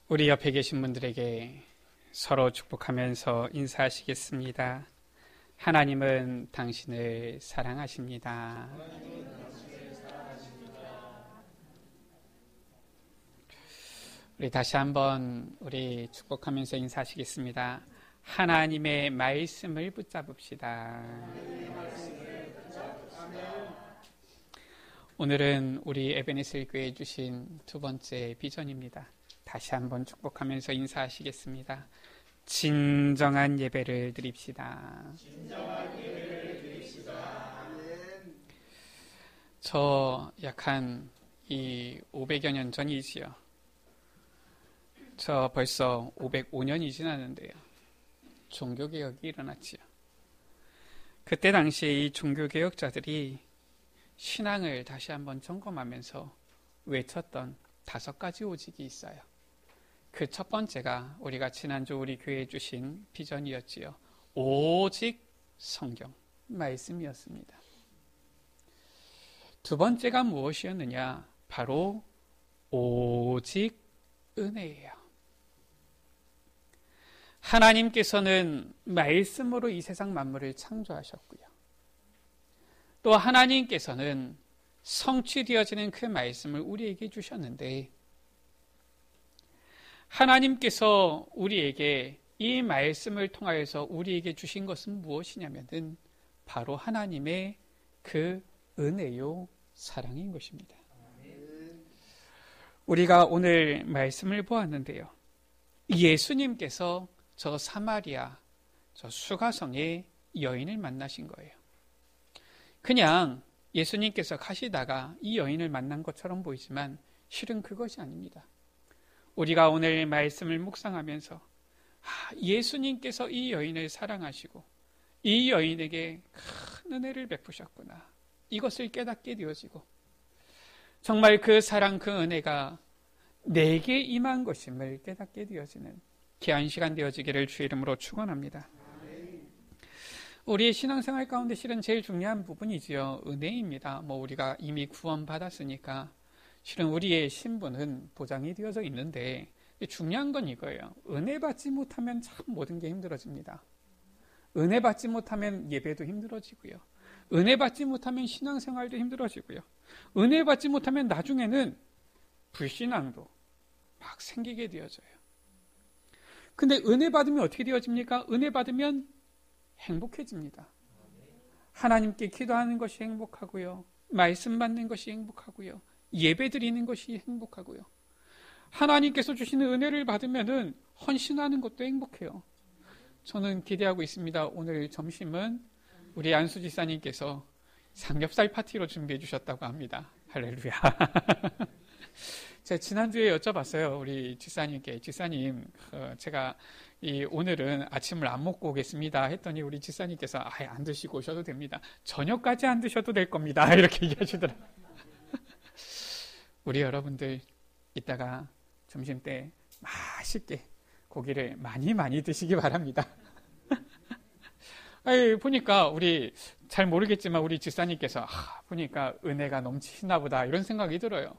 우리 옆에 계신 분들에게 서로 축복하면서 인사하시겠습니다. 하나님은 당신을 사랑하십니다. 우리 다시 한번 우리 축복하면서 인사하시겠습니다. 하나님의 말씀을 붙잡읍시다. 오늘은 우리 에베네셀 교회에 주신 두 번째 비전입니다. 다시 한번 축복하면서 인사하시겠습니다. 진정한 예배를 드립시다. 저 약 한 500여 년 전이지요. 저 벌써 505년이 지났는데요. 종교개혁이 일어났지요. 그때 당시에 이 종교개혁자들이 신앙을 다시 한번 점검하면서 외쳤던 5가지 오직이 있어요. 그 첫 번째가 우리가 지난주 우리 교회에 주신 비전이었지요. 오직 성경, 말씀이었습니다. 두 번째가 무엇이었느냐? 바로 오직 은혜예요. 하나님께서는 말씀으로 이 세상 만물을 창조하셨고요. 또 하나님께서는 성취되어지는 그 말씀을 우리에게 주셨는데, 하나님께서 우리에게 이 말씀을 통하여서 우리에게 주신 것은 무엇이냐면은 바로 하나님의 그 은혜요 사랑인 것입니다. 우리가 오늘 말씀을 보았는데요. 예수님께서 저 사마리아, 저 수가성의 여인을 만나신 거예요. 그냥 예수님께서 가시다가 이 여인을 만난 것처럼 보이지만 실은 그것이 아닙니다. 우리가 오늘 말씀을 묵상하면서 예수님께서 이 여인을 사랑하시고 이 여인에게 큰 은혜를 베푸셨구나, 이것을 깨닫게 되어지고 정말 그 사랑, 그 은혜가 내게 임한 것임을 깨닫게 되어지는 귀한 시간 되어지기를 주의 이름으로 축원합니다. 우리의 신앙생활 가운데 실은 제일 중요한 부분이지요. 은혜입니다. 우리가 이미 구원받았으니까 실은 우리의 신분은 보장이 되어져 있는데, 중요한 건 이거예요. 은혜 받지 못하면 참 모든 게 힘들어집니다. 은혜 받지 못하면 예배도 힘들어지고요. 은혜 받지 못하면 신앙생활도 힘들어지고요. 은혜 받지 못하면 나중에는 불신앙도 막 생기게 되어져요. 근데 은혜 받으면 어떻게 되어집니까? 은혜 받으면 행복해집니다. 하나님께 기도하는 것이 행복하고요. 말씀 받는 것이 행복하고요. 예배 드리는 것이 행복하고요. 하나님께서 주시는 은혜를 받으면은 헌신하는 것도 행복해요. 저는 기대하고 있습니다. 오늘 점심은 우리 안수 지사님께서 삼겹살 파티로 준비해 주셨다고 합니다. 할렐루야. 제가 지난주에 여쭤봤어요. 우리 지사님께, 지사님, 제가 오늘은 아침을 안 먹고 오겠습니다 했더니 우리 지사님께서 아예 안 드시고 오셔도 됩니다. 저녁까지 안 드셔도 될 겁니다. 이렇게 얘기하시더라고요. 우리 여러분들 이따가 점심 때 맛있게 고기를 많이 드시기 바랍니다. 보니까 우리 잘 모르겠지만 우리 집사님께서 보니까 은혜가 넘치시나 보다 이런 생각이 들어요.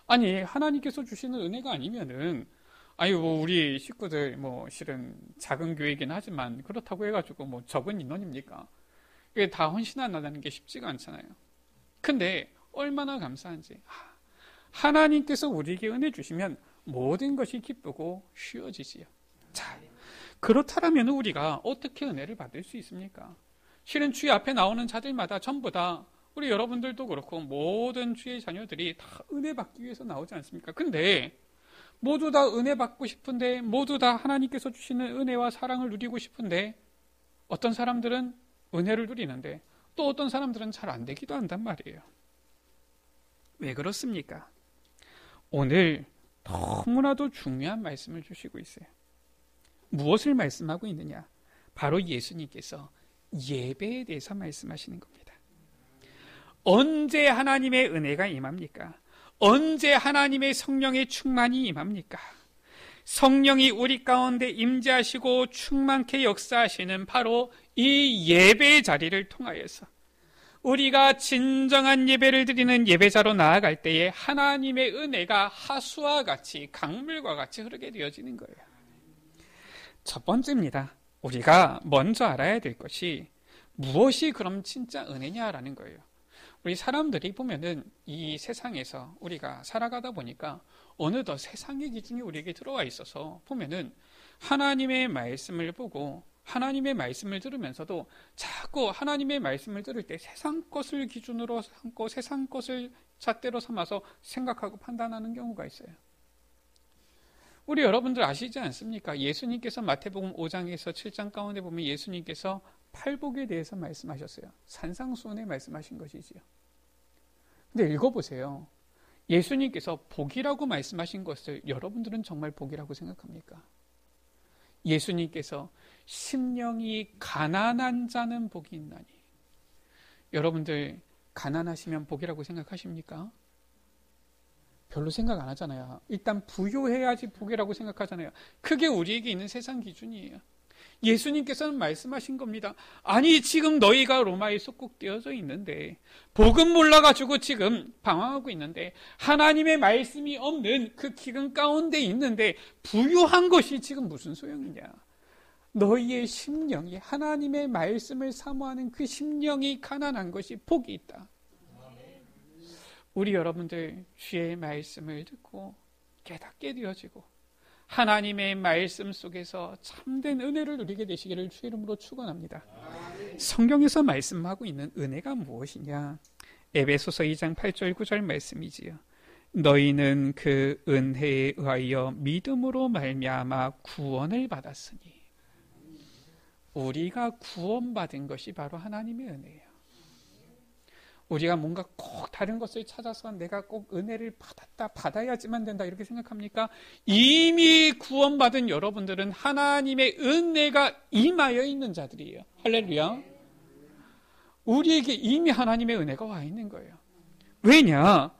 아니, 하나님께서 주시는 은혜가 아니면은 우리 식구들 실은 작은 교회이긴 하지만 그렇다고 해가지고 적은 인원입니까? 이게 다 헌신 안 하는 게 쉽지가 않잖아요. 근데 얼마나 감사한지, 하나님께서 우리에게 은혜 주시면 모든 것이 기쁘고 쉬워지지요. 자, 그렇다면 우리가 어떻게 은혜를 받을 수 있습니까? 실은 주의 앞에 나오는 자들마다 전부 다, 우리 여러분들도 그렇고 모든 주의 자녀들이 다 은혜 받기 위해서 나오지 않습니까? 근데 모두 다 은혜 받고 싶은데, 모두 다 하나님께서 주시는 은혜와 사랑을 누리고 싶은데, 어떤 사람들은 은혜를 누리는데 또 어떤 사람들은 잘 안 되기도 한단 말이에요. 왜 그렇습니까? 오늘 너무나도 중요한 말씀을 주시고 있어요. 무엇을 말씀하고 있느냐? 바로 예수님께서 예배에 대해서 말씀하시는 겁니다. 언제 하나님의 은혜가 임합니까? 언제 하나님의 성령의 충만이 임합니까? 성령이 우리 가운데 임재하시고 충만케 역사하시는 바로 이 예배의 자리를 통하여서 우리가 진정한 예배를 드리는 예배자로 나아갈 때에 하나님의 은혜가 하수와 같이 강물과 같이 흐르게 되어지는 거예요. 첫 번째입니다. 우리가 먼저 알아야 될 것이 무엇이 그럼 진짜 은혜냐라는 거예요. 우리 사람들이 보면은 이 세상에서 우리가 살아가다 보니까 어느덧 세상의 기준이 우리에게 들어와 있어서 보면은 하나님의 말씀을 보고 하나님의 말씀을 들으면서도 자꾸 하나님의 말씀을 들을 때 세상 것을 기준으로 삼고 세상 것을 잣대로 삼아서 생각하고 판단하는 경우가 있어요. 우리 여러분들 아시지 않습니까? 예수님께서 마태복음 5장에서 7장 가운데 보면 예수님께서 팔복에 대해서 말씀하셨어요. 산상수훈에 말씀하신 것이지요. 근데 읽어보세요. 예수님께서 복이라고 말씀하신 것을 여러분들은 정말 복이라고 생각합니까? 예수님께서 심령이 가난한 자는 복이 있나니. 여러분들 가난하시면 복이라고 생각하십니까? 별로 생각 안 하잖아요. 일단 부유해야지 복이라고 생각하잖아요. 그게 우리에게 있는 세상 기준이에요. 예수님께서는 말씀하신 겁니다. 아니 지금 너희가 로마에 속국되어져 있는데 복음 몰라가지고 지금 방황하고 있는데 하나님의 말씀이 없는 그 기근 가운데 있는데 부유한 것이 지금 무슨 소용이냐. 너희의 심령이 하나님의 말씀을 사모하는 그 심령이 가난한 것이 복이 있다. 우리 여러분들 주의 말씀을 듣고 깨닫게 되어지고 하나님의 말씀 속에서 참된 은혜를 누리게 되시기를 주의 이름으로 축원합니다. 성경에서 말씀하고 있는 은혜가 무엇이냐? 에베소서 2장 8절 9절 말씀이지요. 너희는 그 은혜에 의하여 믿음으로 말미암아 구원을 받았으니. 우리가 구원받은 것이 바로 하나님의 은혜예요. 우리가 뭔가 꼭 다른 것을 찾아서 내가 꼭 은혜를 받아야지만 된다 이렇게 생각합니까? 이미 구원받은 여러분들은 하나님의 은혜가 임하여 있는 자들이에요. 할렐루야. 우리에게 이미 하나님의 은혜가 와 있는 거예요. 왜냐?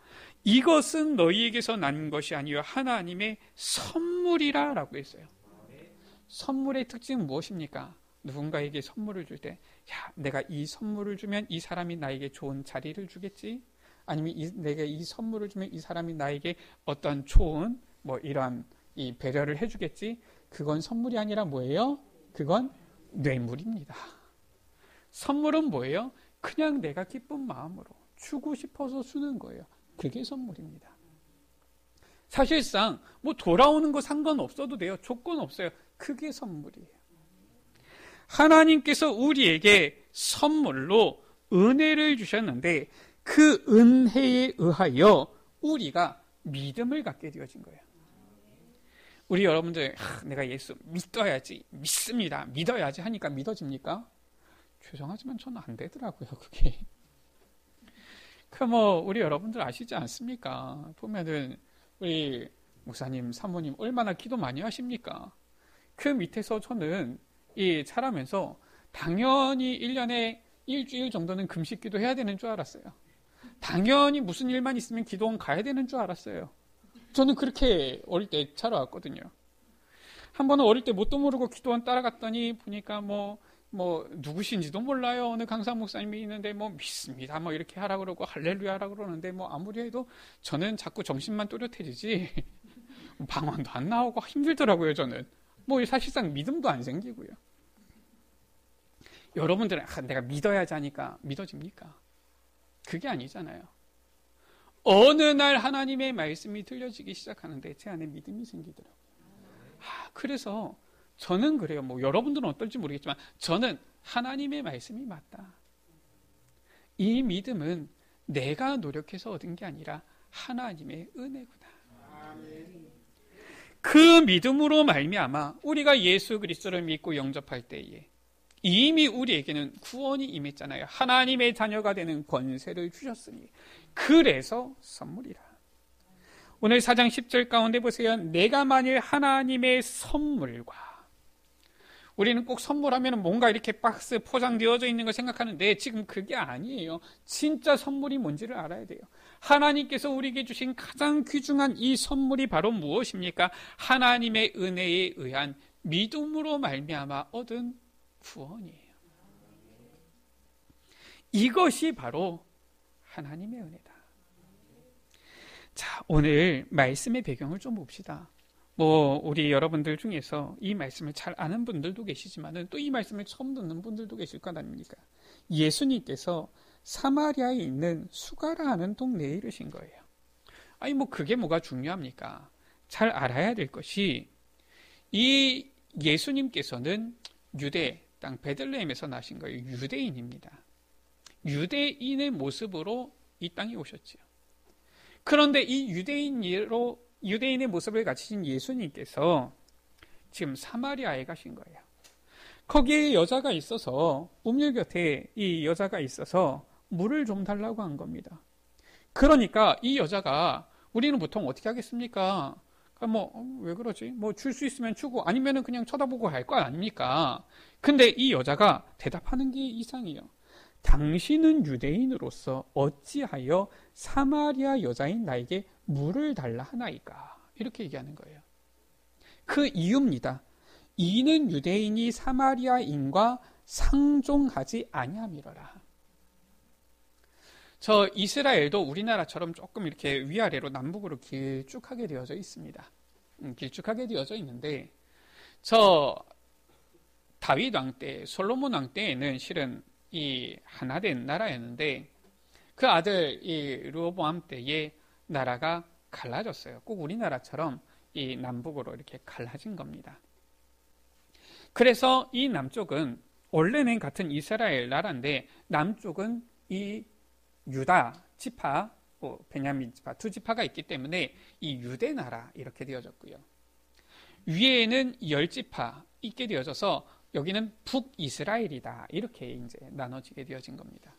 이것은 너희에게서 난 것이 아니요 하나님의 선물이라 라고 했어요. 선물의 특징은 무엇입니까? 누군가에게 선물을 줄 때, 야, 내가 이 선물을 주면 이 사람이 나에게 좋은 자리를 주겠지? 아니면 내가 이 선물을 주면 이 사람이 나에게 어떤 좋은, 이러한 이 배려를 해주겠지? 그건 선물이 아니라 뭐예요? 그건 뇌물입니다. 선물은 뭐예요? 그냥 내가 기쁜 마음으로 주고 싶어서 주는 거예요. 그게 선물입니다. 사실상 돌아오는 거 상관없어도 돼요. 조건 없어요. 그게 선물이에요. 하나님께서 우리에게 선물로 은혜를 주셨는데 그 은혜에 의하여 우리가 믿음을 갖게 되어진 거예요. 우리 여러분들 내가 예수 믿어야지, 믿습니다, 믿어야지 하니까 믿어집니까? 죄송하지만 저는 안 되더라고요. 그게. 우리 여러분들 아시지 않습니까? 보면은 우리 목사님, 사모님 얼마나 기도 많이 하십니까? 그 밑에서 저는 자라면서 당연히 1년에 일주일 정도는 금식 기도해야 되는 줄 알았어요. 당연히 무슨 일만 있으면 기도원 가야 되는 줄 알았어요. 저는 그렇게 어릴 때 자라왔거든요. 한 번은 어릴 때 뭣도 모르고 기도원 따라갔더니 보니까 누구신지도 몰라요. 어느 강사 목사님이 있는데 믿습니다. 이렇게 하라 그러고 할렐루야 하라 그러는데 아무리 해도 저는 자꾸 정신만 또렷해지지 방언도 안 나오고 힘들더라고요. 저는. 사실상 믿음도 안 생기고요. 여러분들은 내가 믿어야지 하니까 믿어집니까? 그게 아니잖아요. 어느 날 하나님의 말씀이 들려지기 시작하는데 제 안에 믿음이 생기더라고요. 그래서 저는 그래요. 여러분들은 어떨지 모르겠지만 저는 하나님의 말씀이 맞다. 이 믿음은 내가 노력해서 얻은 게 아니라 하나님의 은혜구나. 그 믿음으로 말미암아 우리가 예수 그리스도를 믿고 영접할 때에 이미 우리에게는 구원이 임했잖아요. 하나님의 자녀가 되는 권세를 주셨으니 그래서 선물이라. 오늘 4장 10절 가운데 보세요. 내가 만일 하나님의 선물과, 우리는 꼭 선물하면 뭔가 이렇게 박스 포장되어져 있는 걸 생각하는데 지금 그게 아니에요. 진짜 선물이 뭔지를 알아야 돼요. 하나님께서 우리에게 주신 가장 귀중한 이 선물이 바로 무엇입니까? 하나님의 은혜에 의한 믿음으로 말미암아 얻은 구원이에요. 이것이 바로 하나님의 은혜다. 자, 오늘 말씀의 배경을 좀 봅시다. 우리 여러분들 중에서 이 말씀을 잘 아는 분들도 계시지만은 또 이 말씀을 처음 듣는 분들도 계실 것 아닙니까? 예수님께서 사마리아에 있는 수가라 하는 동네에 이르신 거예요. 아니, 그게 뭐가 중요합니까? 잘 알아야 될 것이, 이 예수님께서는 유대 땅 베들레헴에서 나신 거예요. 유대인입니다. 유대인의 모습으로 이 땅에 오셨지요. 그런데 이 유대인의 모습을 가지신 예수님께서 지금 사마리아에 가신 거예요. 거기에 여자가 있어서, 우물 곁에 이 여자가 있어서 물을 좀 달라고 한 겁니다. 그러니까 이 여자가, 우리는 보통 어떻게 하겠습니까? 왜 그러지? 줄 수 있으면 주고, 아니면은 그냥 쳐다보고 갈 거 아닙니까? 근데 이 여자가 대답하는 게 이상해요. 당신은 유대인으로서 어찌하여 사마리아 여자인 나에게 물을 달라 하나이까? 이렇게 얘기하는 거예요. 그 이유입니다. 이는 유대인이 사마리아인과 상종하지 아니함이로라. 저 이스라엘도 우리나라처럼 조금 이렇게 위아래로 남북으로 길쭉하게 되어져 있습니다. 길쭉하게 되어져 있는데, 저 다윗 왕 때, 솔로몬 왕 때에는 실은 이 하나된 나라였는데, 그 아들 이 르호보암 때에 나라가 갈라졌어요. 꼭 우리나라처럼 이 남북으로 이렇게 갈라진 겁니다. 그래서 이 남쪽은 원래는 같은 이스라엘 나라인데, 남쪽은 이 유다 지파, 베냐민 지파 두 지파가 있기 때문에 이 유대 나라 이렇게 되어졌고요. 위에는 10지파 있게 되어져서 여기는 북이스라엘이다, 이렇게 이제 나눠지게 되어진 겁니다.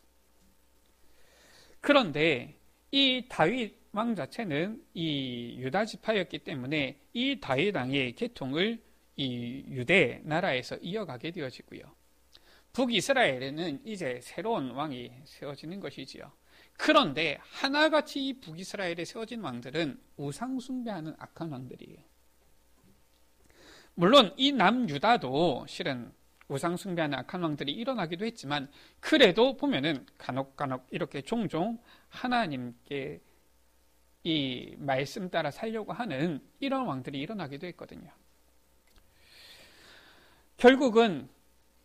그런데 이 다윗 왕 자체는 이 유다 지파였기 때문에 이 다윗 왕의 계통을 이 유대 나라에서 이어가게 되어지고요. 북이스라엘에는 이제 새로운 왕이 세워지는 것이지요. 그런데 하나같이 이 북이스라엘에 세워진 왕들은 우상 숭배하는 악한 왕들이에요. 물론 이 남유다도 실은 우상 숭배하는 악한 왕들이 일어나기도 했지만, 그래도 보면은 간혹 이렇게 종종 하나님께 이 말씀 따라 살려고 하는 이런 왕들이 일어나기도 했거든요. 결국은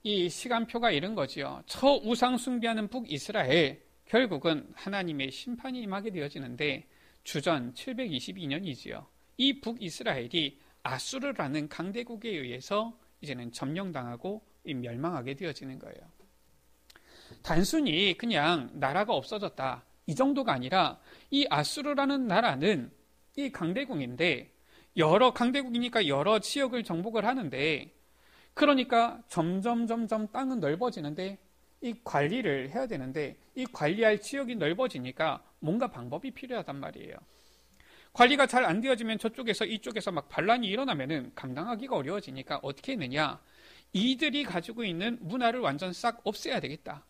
이 시간표가 이런 거지요. 저 우상 숭배하는 북이스라엘, 결국은 하나님의 심판이 임하게 되어지는데, 주전 722년이지요. 이 북이스라엘이 아수르라는 강대국에 의해서 이제는 점령당하고 멸망하게 되어지는 거예요. 단순히 그냥 나라가 없어졌다, 이 정도가 아니라, 이 아수르라는 나라는 이 강대국인데, 여러 강대국이니까 여러 지역을 정복을 하는데, 그러니까 점점 땅은 넓어지는데, 이 관리를 해야 되는데, 이 관리할 지역이 넓어지니까 뭔가 방법이 필요하단 말이에요. 관리가 잘 안 되어지면 저쪽에서 이쪽에서 막 반란이 일어나면은 감당하기가 어려워지니까 어떻게 했느냐, 이들이 가지고 있는 문화를 완전 싹 없애야 되겠다.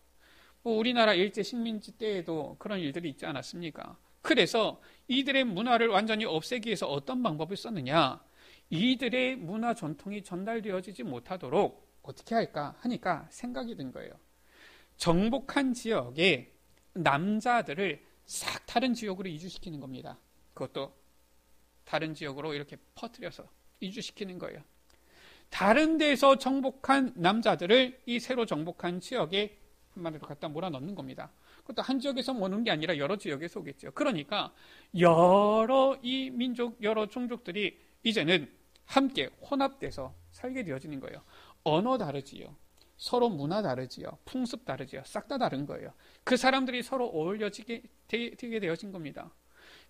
우리나라 일제 식민지 때에도 그런 일들이 있지 않았습니까? 그래서 이들의 문화를 완전히 없애기 위해서 어떤 방법을 썼느냐, 이들의 문화 전통이 전달되어지지 못하도록 어떻게 할까 하니까 생각이 든 거예요. 정복한 지역에 남자들을 싹 다른 지역으로 이주시키는 겁니다. 그것도 다른 지역으로 이렇게 퍼뜨려서 이주시키는 거예요. 다른 데서 정복한 남자들을 이 새로 정복한 지역에 한마디로 갖다 몰아넣는 겁니다. 그것도 한 지역에서 모는 게 아니라 여러 지역에서 오겠죠. 그러니까 여러 이 민족, 여러 종족들이 이제는 함께 혼합돼서 살게 되어지는 거예요. 언어 다르지요. 서로 문화 다르지요. 풍습 다르지요. 싹 다 다른 거예요. 그 사람들이 서로 어울려지게 되게 되어진 겁니다.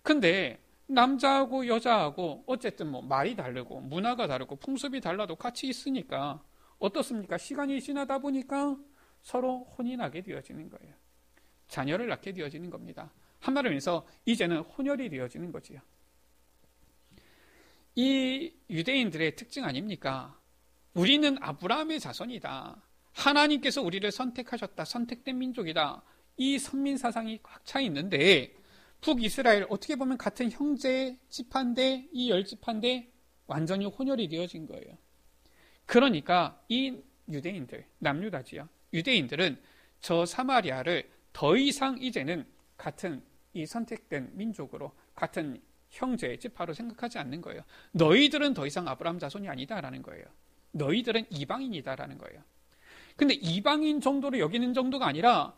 근데 남자하고 여자하고 어쨌든 말이 다르고 문화가 다르고 풍습이 달라도 같이 있으니까 어떻습니까? 시간이 지나다 보니까 서로 혼이 나게 되어지는 거예요. 자녀를 낳게 되어지는 겁니다. 한마디로 해서 이제는 혼혈이 되어지는 거지요. 이 유대인들의 특징 아닙니까? 우리는 아브라함의 자손이다. 하나님께서 우리를 선택하셨다. 선택된 민족이다. 이 선민 사상이 꽉 차 있는데, 북이스라엘 어떻게 보면 같은 형제 지파인데, 이 10지파인데 완전히 혼혈이 되어진 거예요. 그러니까 이 유대인들, 남유다지요. 유대인들은 저 사마리아를 더 이상 이제는 같은 이 선택된 민족으로 같은 형제, 지파로 생각하지 않는 거예요. 너희들은 더 이상 아브라함 자손이 아니다라는 거예요. 너희들은 이방인이다라는 거예요. 근데 이방인 정도로 여기는 정도가 아니라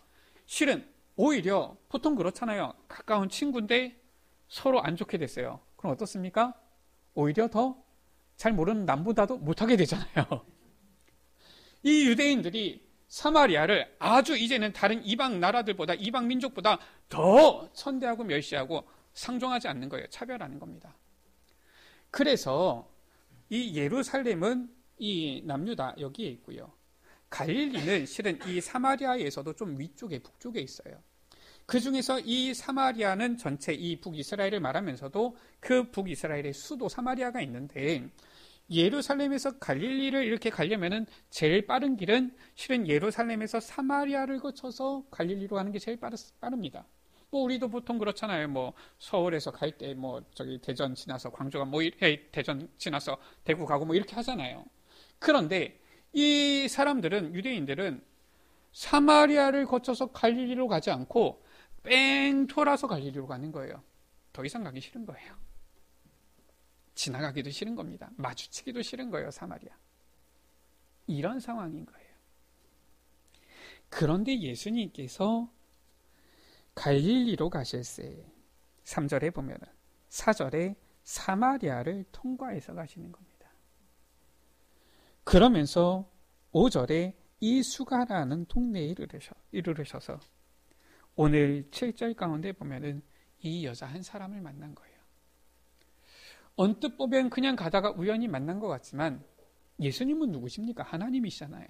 실은 오히려 보통 그렇잖아요. 가까운 친구인데 서로 안 좋게 됐어요. 그럼 어떻습니까? 오히려 더 잘 모르는 남보다도 못하게 되잖아요. 이 유대인들이 사마리아를 아주 이제는 다른 이방 나라들보다, 이방 민족보다 더 선대하고 멸시하고 상종하지 않는 거예요. 차별하는 겁니다. 그래서 이 예루살렘은 이 남유다 여기에 있고요. 갈릴리는 실은 이 사마리아에서도 좀 위쪽에 북쪽에 있어요. 그 중에서 이 사마리아는 전체 이 북이스라엘을 말하면서도 그 북이스라엘의 수도 사마리아가 있는데, 예루살렘에서 갈릴리를 이렇게 가려면은 제일 빠른 길은 실은 예루살렘에서 사마리아를 거쳐서 갈릴리로 가는 게 제일 빠릅니다. 뭐 우리도 보통 그렇잖아요. 뭐 서울에서 갈 때 뭐 저기 대전 지나서 광주 가고 뭐 대전 지나서 대구 가고 뭐 이렇게 하잖아요. 그런데 이 사람들은, 유대인들은 사마리아를 거쳐서 갈릴리로 가지 않고 뺑 돌아서 갈릴리로 가는 거예요. 더 이상 가기 싫은 거예요. 지나가기도 싫은 겁니다. 마주치기도 싫은 거예요, 사마리아. 이런 상황인 거예요. 그런데 예수님께서 갈릴리로 가실세 3절에 보면은 4절에 사마리아를 통과해서 가시는 겁니다. 그러면서 5절에 이 수가라는 동네에 이르르셔서 오늘 7절 가운데 보면은 이 여자 한 사람을 만난 거예요. 언뜻 보면 그냥 가다가 우연히 만난 것 같지만 예수님은 누구십니까? 하나님이시잖아요.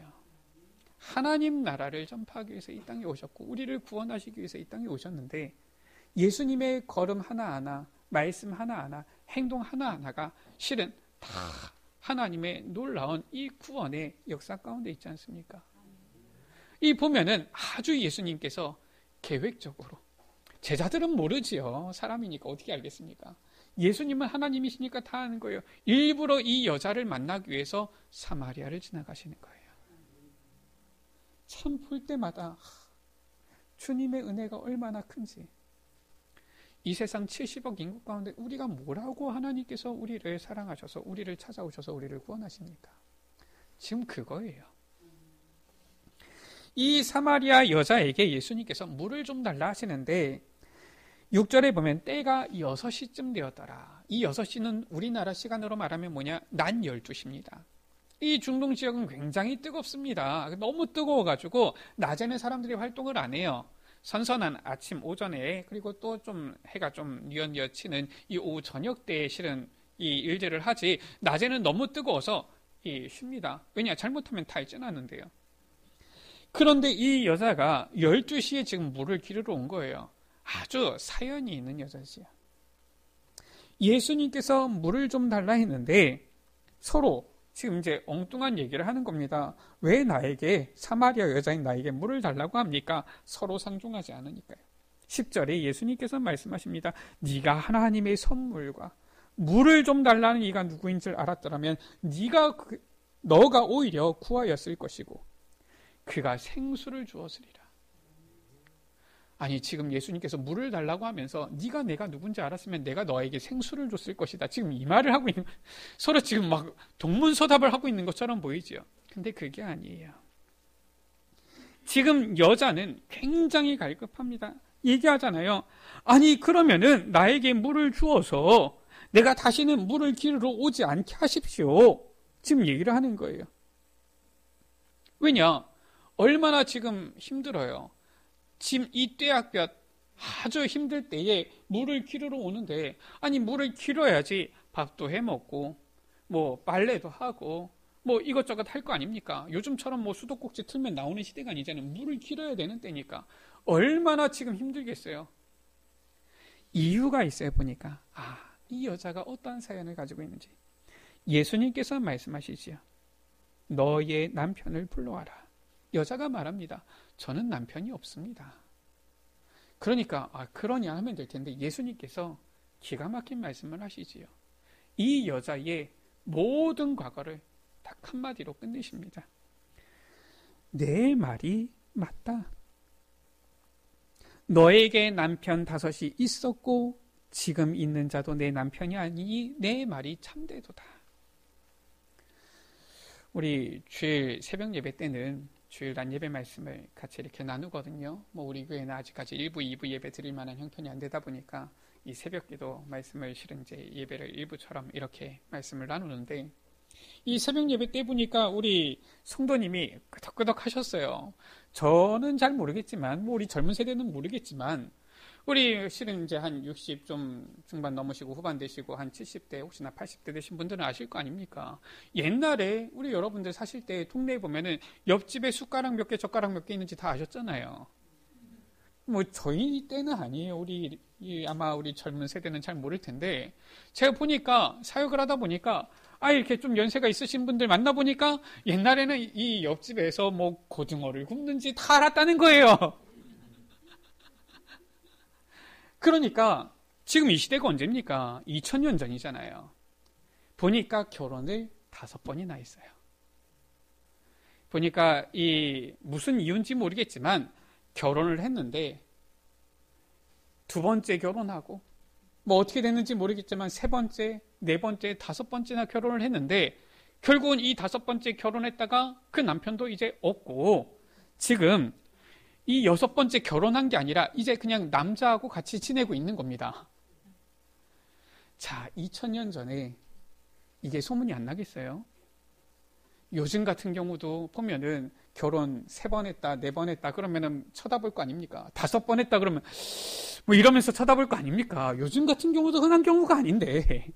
하나님 나라를 전파하기 위해서 이 땅에 오셨고 우리를 구원하시기 위해서 이 땅에 오셨는데, 예수님의 걸음 하나하나, 말씀 하나하나, 행동 하나하나가 실은 다 하나님의 놀라운 이 구원의 역사 가운데 있지 않습니까? 이 보면은 아주 예수님께서 계획적으로, 제자들은 모르지요. 사람이니까 어떻게 알겠습니까? 예수님은 하나님이시니까 다 아는 거예요. 일부러 이 여자를 만나기 위해서 사마리아를 지나가시는 거예요. 참 볼 때마다 주님의 은혜가 얼마나 큰지. 이 세상 70억 인구 가운데 우리가 뭐라고 하나님께서 우리를 사랑하셔서 우리를 찾아오셔서 우리를 구원하십니까? 지금 그거예요. 이 사마리아 여자에게 예수님께서 물을 좀 달라 하시는데 6절에 보면 때가 6시쯤 되었더라. 이 6시는 우리나라 시간으로 말하면 뭐냐? 낮 12시입니다. 이 중동 지역은 굉장히 뜨겁습니다. 너무 뜨거워가지고 낮에는 사람들이 활동을 안 해요. 선선한 아침 오전에, 그리고 또 좀 해가 좀 뉘엿뉘엿 치는 이 오후 저녁 때에 실은 이 일들을 하지, 낮에는 너무 뜨거워서 쉽니다. 왜냐? 잘못하면 탈진하는데요. 그런데 이 여자가 12시에 지금 물을 기르러 온 거예요. 아주 사연이 있는 여자지요. 예수님께서 물을 좀 달라 했는데 서로 지금 이제 엉뚱한 얘기를 하는 겁니다. 왜 나에게, 사마리아 여자인 나에게 물을 달라고 합니까? 서로 상종하지 않으니까요. 10절에 예수님께서 말씀하십니다. 네가 하나님의 선물과 물을 좀 달라는 이가 누구인 줄 알았더라면 너가 오히려 구하였을 것이고 그가 생수를 주었으리라. 아니, 지금 예수님께서 물을 달라고 하면서 네가 내가 누군지 알았으면 내가 너에게 생수를 줬을 것이다. 지금 이 말을 하고 있는, 서로 지금 막 동문서답을 하고 있는 것처럼 보이지요. 근데 그게 아니에요. 지금 여자는 굉장히 갈급합니다. 얘기하잖아요. 아니, 그러면은 나에게 물을 주어서 내가 다시는 물을 기르러 오지 않게 하십시오. 지금 얘기를 하는 거예요. 왜냐? 얼마나 지금 힘들어요. 지금 이 떼약볕 아주 힘들 때에 물을 기르러 오는데, 아니 물을 기러야지 밥도 해먹고 뭐 빨래도 하고 뭐 이것저것 할 거 아닙니까? 요즘처럼 뭐 수도꼭지 틀면 나오는 시대가 아니잖아요. 물을 기러야 되는 때니까 얼마나 지금 힘들겠어요. 이유가 있어요. 보니까 이 여자가 어떠한 사연을 가지고 있는지. 예수님께서 말씀하시지요. 너의 남편을 불러와라. 여자가 말합니다. 저는 남편이 없습니다. 그러니까 그러냐 하면 될 텐데 예수님께서 기가 막힌 말씀을 하시지요. 이 여자의 모든 과거를 딱 한마디로 끝내십니다. 내 말이 맞다. 너에게 남편 5이 있었고 지금 있는 자도 내 남편이 아니니 내 말이 참되도다. 우리 주일 새벽 예배 때는 주일 난 예배 말씀을 같이 이렇게 나누거든요. 우리 교회는 아직까지 1부, 2부 예배 드릴 만한 형편이 안 되다 보니까 이 새벽 기도 말씀을 실은 이제 예배를 1부처럼 이렇게 말씀을 나누는데, 이 새벽 예배 때 보니까 우리 성도님이 끄덕끄덕 하셨어요. 저는 잘 모르겠지만, 우리 젊은 세대는 모르겠지만, 우리 실은 이제 한 60 좀 중반 넘으시고 후반 되시고 한 70대 혹시나 80대 되신 분들은 아실 거 아닙니까? 옛날에 우리 여러분들 사실 때 동네에 보면은 옆집에 숟가락 몇 개, 젓가락 몇 개 있는지 다 아셨잖아요. 저희 때는 아니에요. 아마 우리 젊은 세대는 잘 모를 텐데, 제가 보니까 사역을 하다 보니까 이렇게 좀 연세가 있으신 분들 만나보니까 옛날에는 이 옆집에서 고등어를 굽는지 다 알았다는 거예요. 그러니까 지금 이 시대가 언제입니까? 2000년 전이잖아요. 보니까 결혼을 5번이나 했어요. 보니까 무슨 이유인지 모르겠지만 결혼을 했는데 2번째 결혼하고 어떻게 됐는지 모르겠지만 3번째, 4번째, 5번째나 결혼을 했는데, 결국은 이 5번째 결혼했다가 그 남편도 이제 없고, 지금 이 6번째 결혼한 게 아니라 이제 그냥 남자하고 같이 지내고 있는 겁니다. 자, 2000년 전에 이게 소문이 안 나겠어요? 요즘 같은 경우도 보면은 결혼 3번 했다, 4번 했다 그러면은 쳐다볼 거 아닙니까? 5번 했다 그러면 이러면서 쳐다볼 거 아닙니까? 요즘 같은 경우도 흔한 경우가 아닌데,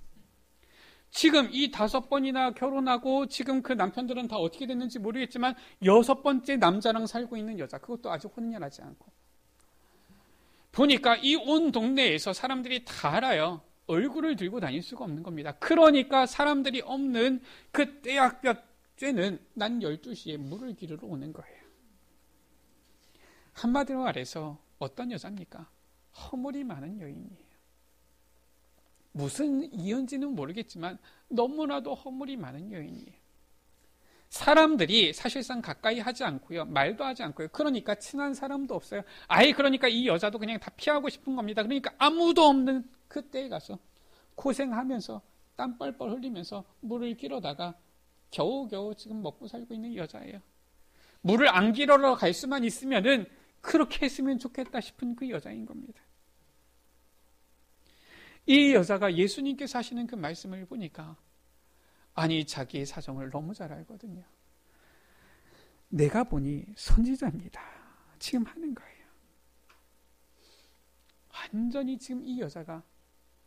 지금 이 5번이나 결혼하고 지금 그 남편들은 다 어떻게 됐는지 모르겠지만 6번째 남자랑 살고 있는 여자, 그것도 아직 혼연하지 않고, 보니까 이 온 동네에서 사람들이 다 알아요. 얼굴을 들고 다닐 수가 없는 겁니다. 그러니까 사람들이 없는 그 떼약볕 쟤는 난 12시에 물을 기르러 오는 거예요. 한마디로 말해서 어떤 여자입니까? 허물이 많은 여인이에요. 무슨 이유인지는 모르겠지만 너무나도 허물이 많은 여인이에요. 사람들이 사실상 가까이 하지 않고요, 말도 하지 않고요. 그러니까 친한 사람도 없어요. 그러니까 이 여자도 그냥 다 피하고 싶은 겁니다. 그러니까 아무도 없는 그때에 가서 고생하면서 땀 뻘뻘 흘리면서 물을 길어다가 겨우겨우 지금 먹고 살고 있는 여자예요. 물을 안 길어러 갈 수만 있으면은 그렇게 했으면 좋겠다 싶은 그 여자인 겁니다. 이 여자가 예수님께서 하시는 그 말씀을 보니까 자기의 사정을 너무 잘 알거든요. 내가 보니 선지자입니다. 지금 하는 거예요. 완전히 지금 이 여자가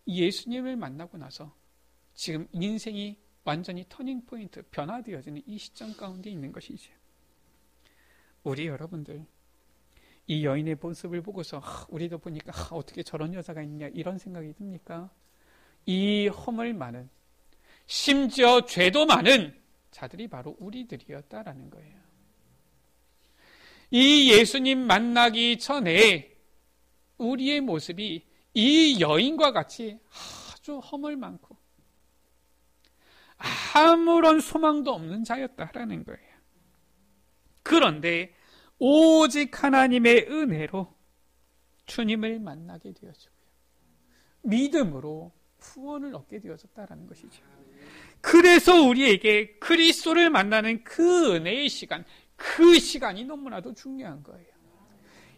예수님을 만나고 나서 지금 인생이 완전히 터닝포인트, 변화되어지는 이 시점 가운데 있는 것이죠. 우리 여러분들, 이 여인의 모습을 보고서 우리도 보니까 어떻게 저런 여자가 있냐 이런 생각이 듭니까? 이 허물 많은, 심지어 죄도 많은 자들이 바로 우리들이었다라는 거예요. 이 예수님 만나기 전에 우리의 모습이 이 여인과 같이 아주 허물 많고 아무런 소망도 없는 자였다라는 거예요. 그런데 오직 하나님의 은혜로 주님을 만나게 되어지고요, 믿음으로 구원을 얻게 되어졌다라는 것이죠. 그래서 우리에게 그리스도를 만나는 그 은혜의 시간, 그 시간이 너무나도 중요한 거예요.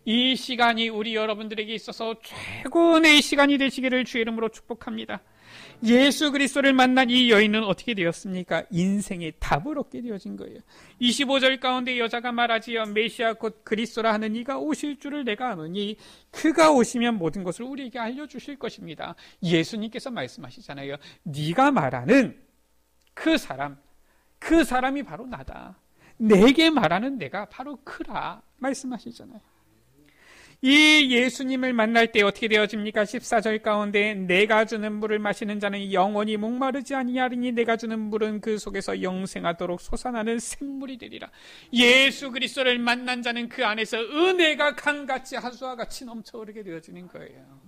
이 시간이 우리 여러분들에게 있어서 최고 은혜의 시간이 되시기를 주의 이름으로 축복합니다. 예수 그리스도를 만난 이 여인은 어떻게 되었습니까? 인생의 답을 얻게 되어진 거예요. 25절 가운데 여자가 말하지요. 메시아 곧 그리스도라 하는 이가 오실 줄을 내가 아노니 그가 오시면 모든 것을 우리에게 알려주실 것입니다. 예수님께서 말씀하시잖아요. 네가 말하는 그 사람이 바로 나다. 내게 말하는 내가 바로 그라 말씀하시잖아요. 이 예수님을 만날 때 어떻게 되어집니까? 14절 가운데 내가 주는 물을 마시는 자는 영원히 목마르지 아니하리니 내가 주는 물은 그 속에서 영생하도록 솟아나는 샘물이 되리라. 예수 그리스도를 만난 자는 그 안에서 은혜가 강같이 하수와 같이 넘쳐흐르게 되어지는 거예요.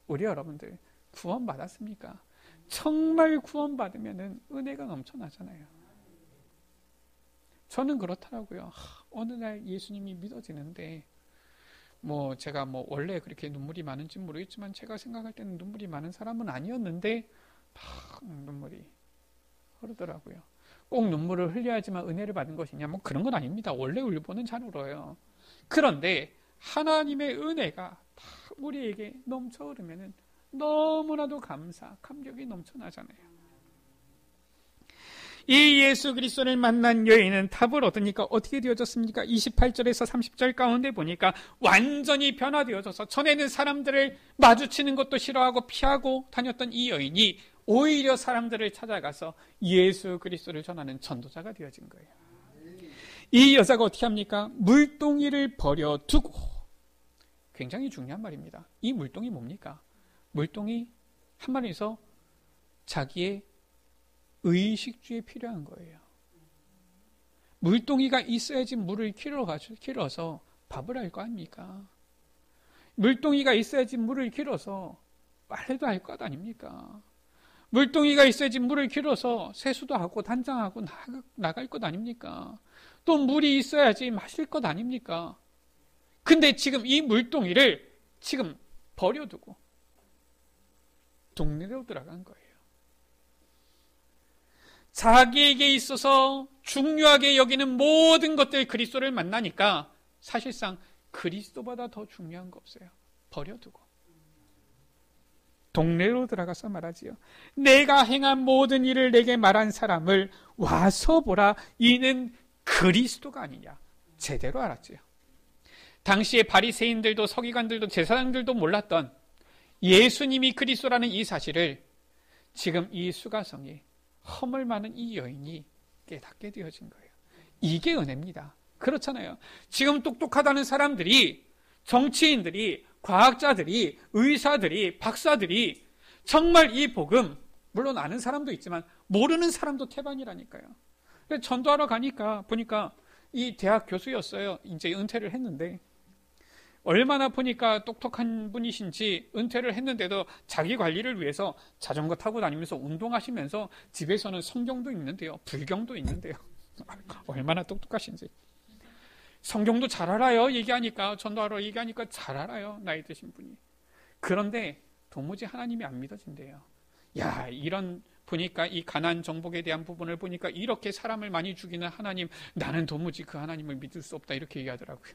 우리 여러분들 구원 받았습니까? 정말 구원 받으면 은혜가 넘쳐나잖아요. 저는 그렇더라고요. 어느 날 예수님이 믿어지는데 제가 원래 그렇게 눈물이 많은지 모르겠지만 제가 생각할 때는 눈물이 많은 사람은 아니었는데 막 눈물이 흐르더라고요. 꼭 눈물을 흘려야지만 은혜를 받는 것이냐? 그런 건 아닙니다. 원래 울보는 잘 울어요. 그런데 하나님의 은혜가 다 우리에게 넘쳐 흐르면은 너무나도 감격이 넘쳐나잖아요. 이 예수 그리스도를 만난 여인은 답을 얻으니까 어떻게 되어졌습니까? 28절에서 30절 가운데 보니까 완전히 변화되어져서 전에는 사람들을 마주치는 것도 싫어하고 피하고 다녔던 이 여인이 오히려 사람들을 찾아가서 예수 그리스도를 전하는 전도자가 되어진 거예요. 이 여자가 어떻게 합니까? 물동이를 버려두고, 굉장히 중요한 말입니다. 이 물동이 뭡니까? 물동이 한 말에서 자기의 의식주에 필요한 거예요. 물동이가 있어야지 물을 길어서 밥을 할 거 아닙니까? 물동이가 있어야지 물을 길어서 빨래도 할 것 아닙니까? 물동이가 있어야지 물을 길어서 세수도 하고 단장하고 나갈 것 아닙니까? 또 물이 있어야지 마실 것 아닙니까? 근데 지금 이 물동이를 지금 버려두고 동네로 들어간 거예요. 자기에게 있어서 중요하게 여기는 모든 것들 그리스도를 만나니까 사실상 그리스도보다 더 중요한 거 없어요. 버려두고 동네로 들어가서 말하지요. 내가 행한 모든 일을 내게 말한 사람을 와서 보라. 이는 그리스도가 아니냐. 제대로 알았지요. 당시에 바리새인들도 서기관들도 제사장들도 몰랐던 예수님이 그리스도라는 이 사실을 지금 이 수가성이 허물 많은 이 여인이 깨닫게 되어진 거예요. 이게 은혜입니다. 그렇잖아요. 지금 똑똑하다는 사람들이, 정치인들이, 과학자들이, 의사들이, 박사들이 정말 이 복음, 물론 아는 사람도 있지만 모르는 사람도 태반이라니까요. 전도하러 가니까 보니까 이 대학 교수였어요. 이제 은퇴를 했는데 얼마나 보니까 똑똑한 분이신지 은퇴를 했는데도 자기 관리를 위해서 자전거 타고 다니면서 운동하시면서 집에서는 성경도 읽는데요. 불경도 읽는데요. 얼마나 똑똑하신지. 성경도 잘 알아요. 얘기하니까, 전도하러 얘기하니까 잘 알아요. 나이 드신 분이. 그런데 도무지 하나님이 안 믿어진대요. 야, 이런 보니까 이 가난 정복에 대한 부분을 보니까 이렇게 사람을 많이 죽이는 하나님, 나는 도무지 그 하나님을 믿을 수 없다. 이렇게 얘기하더라고요.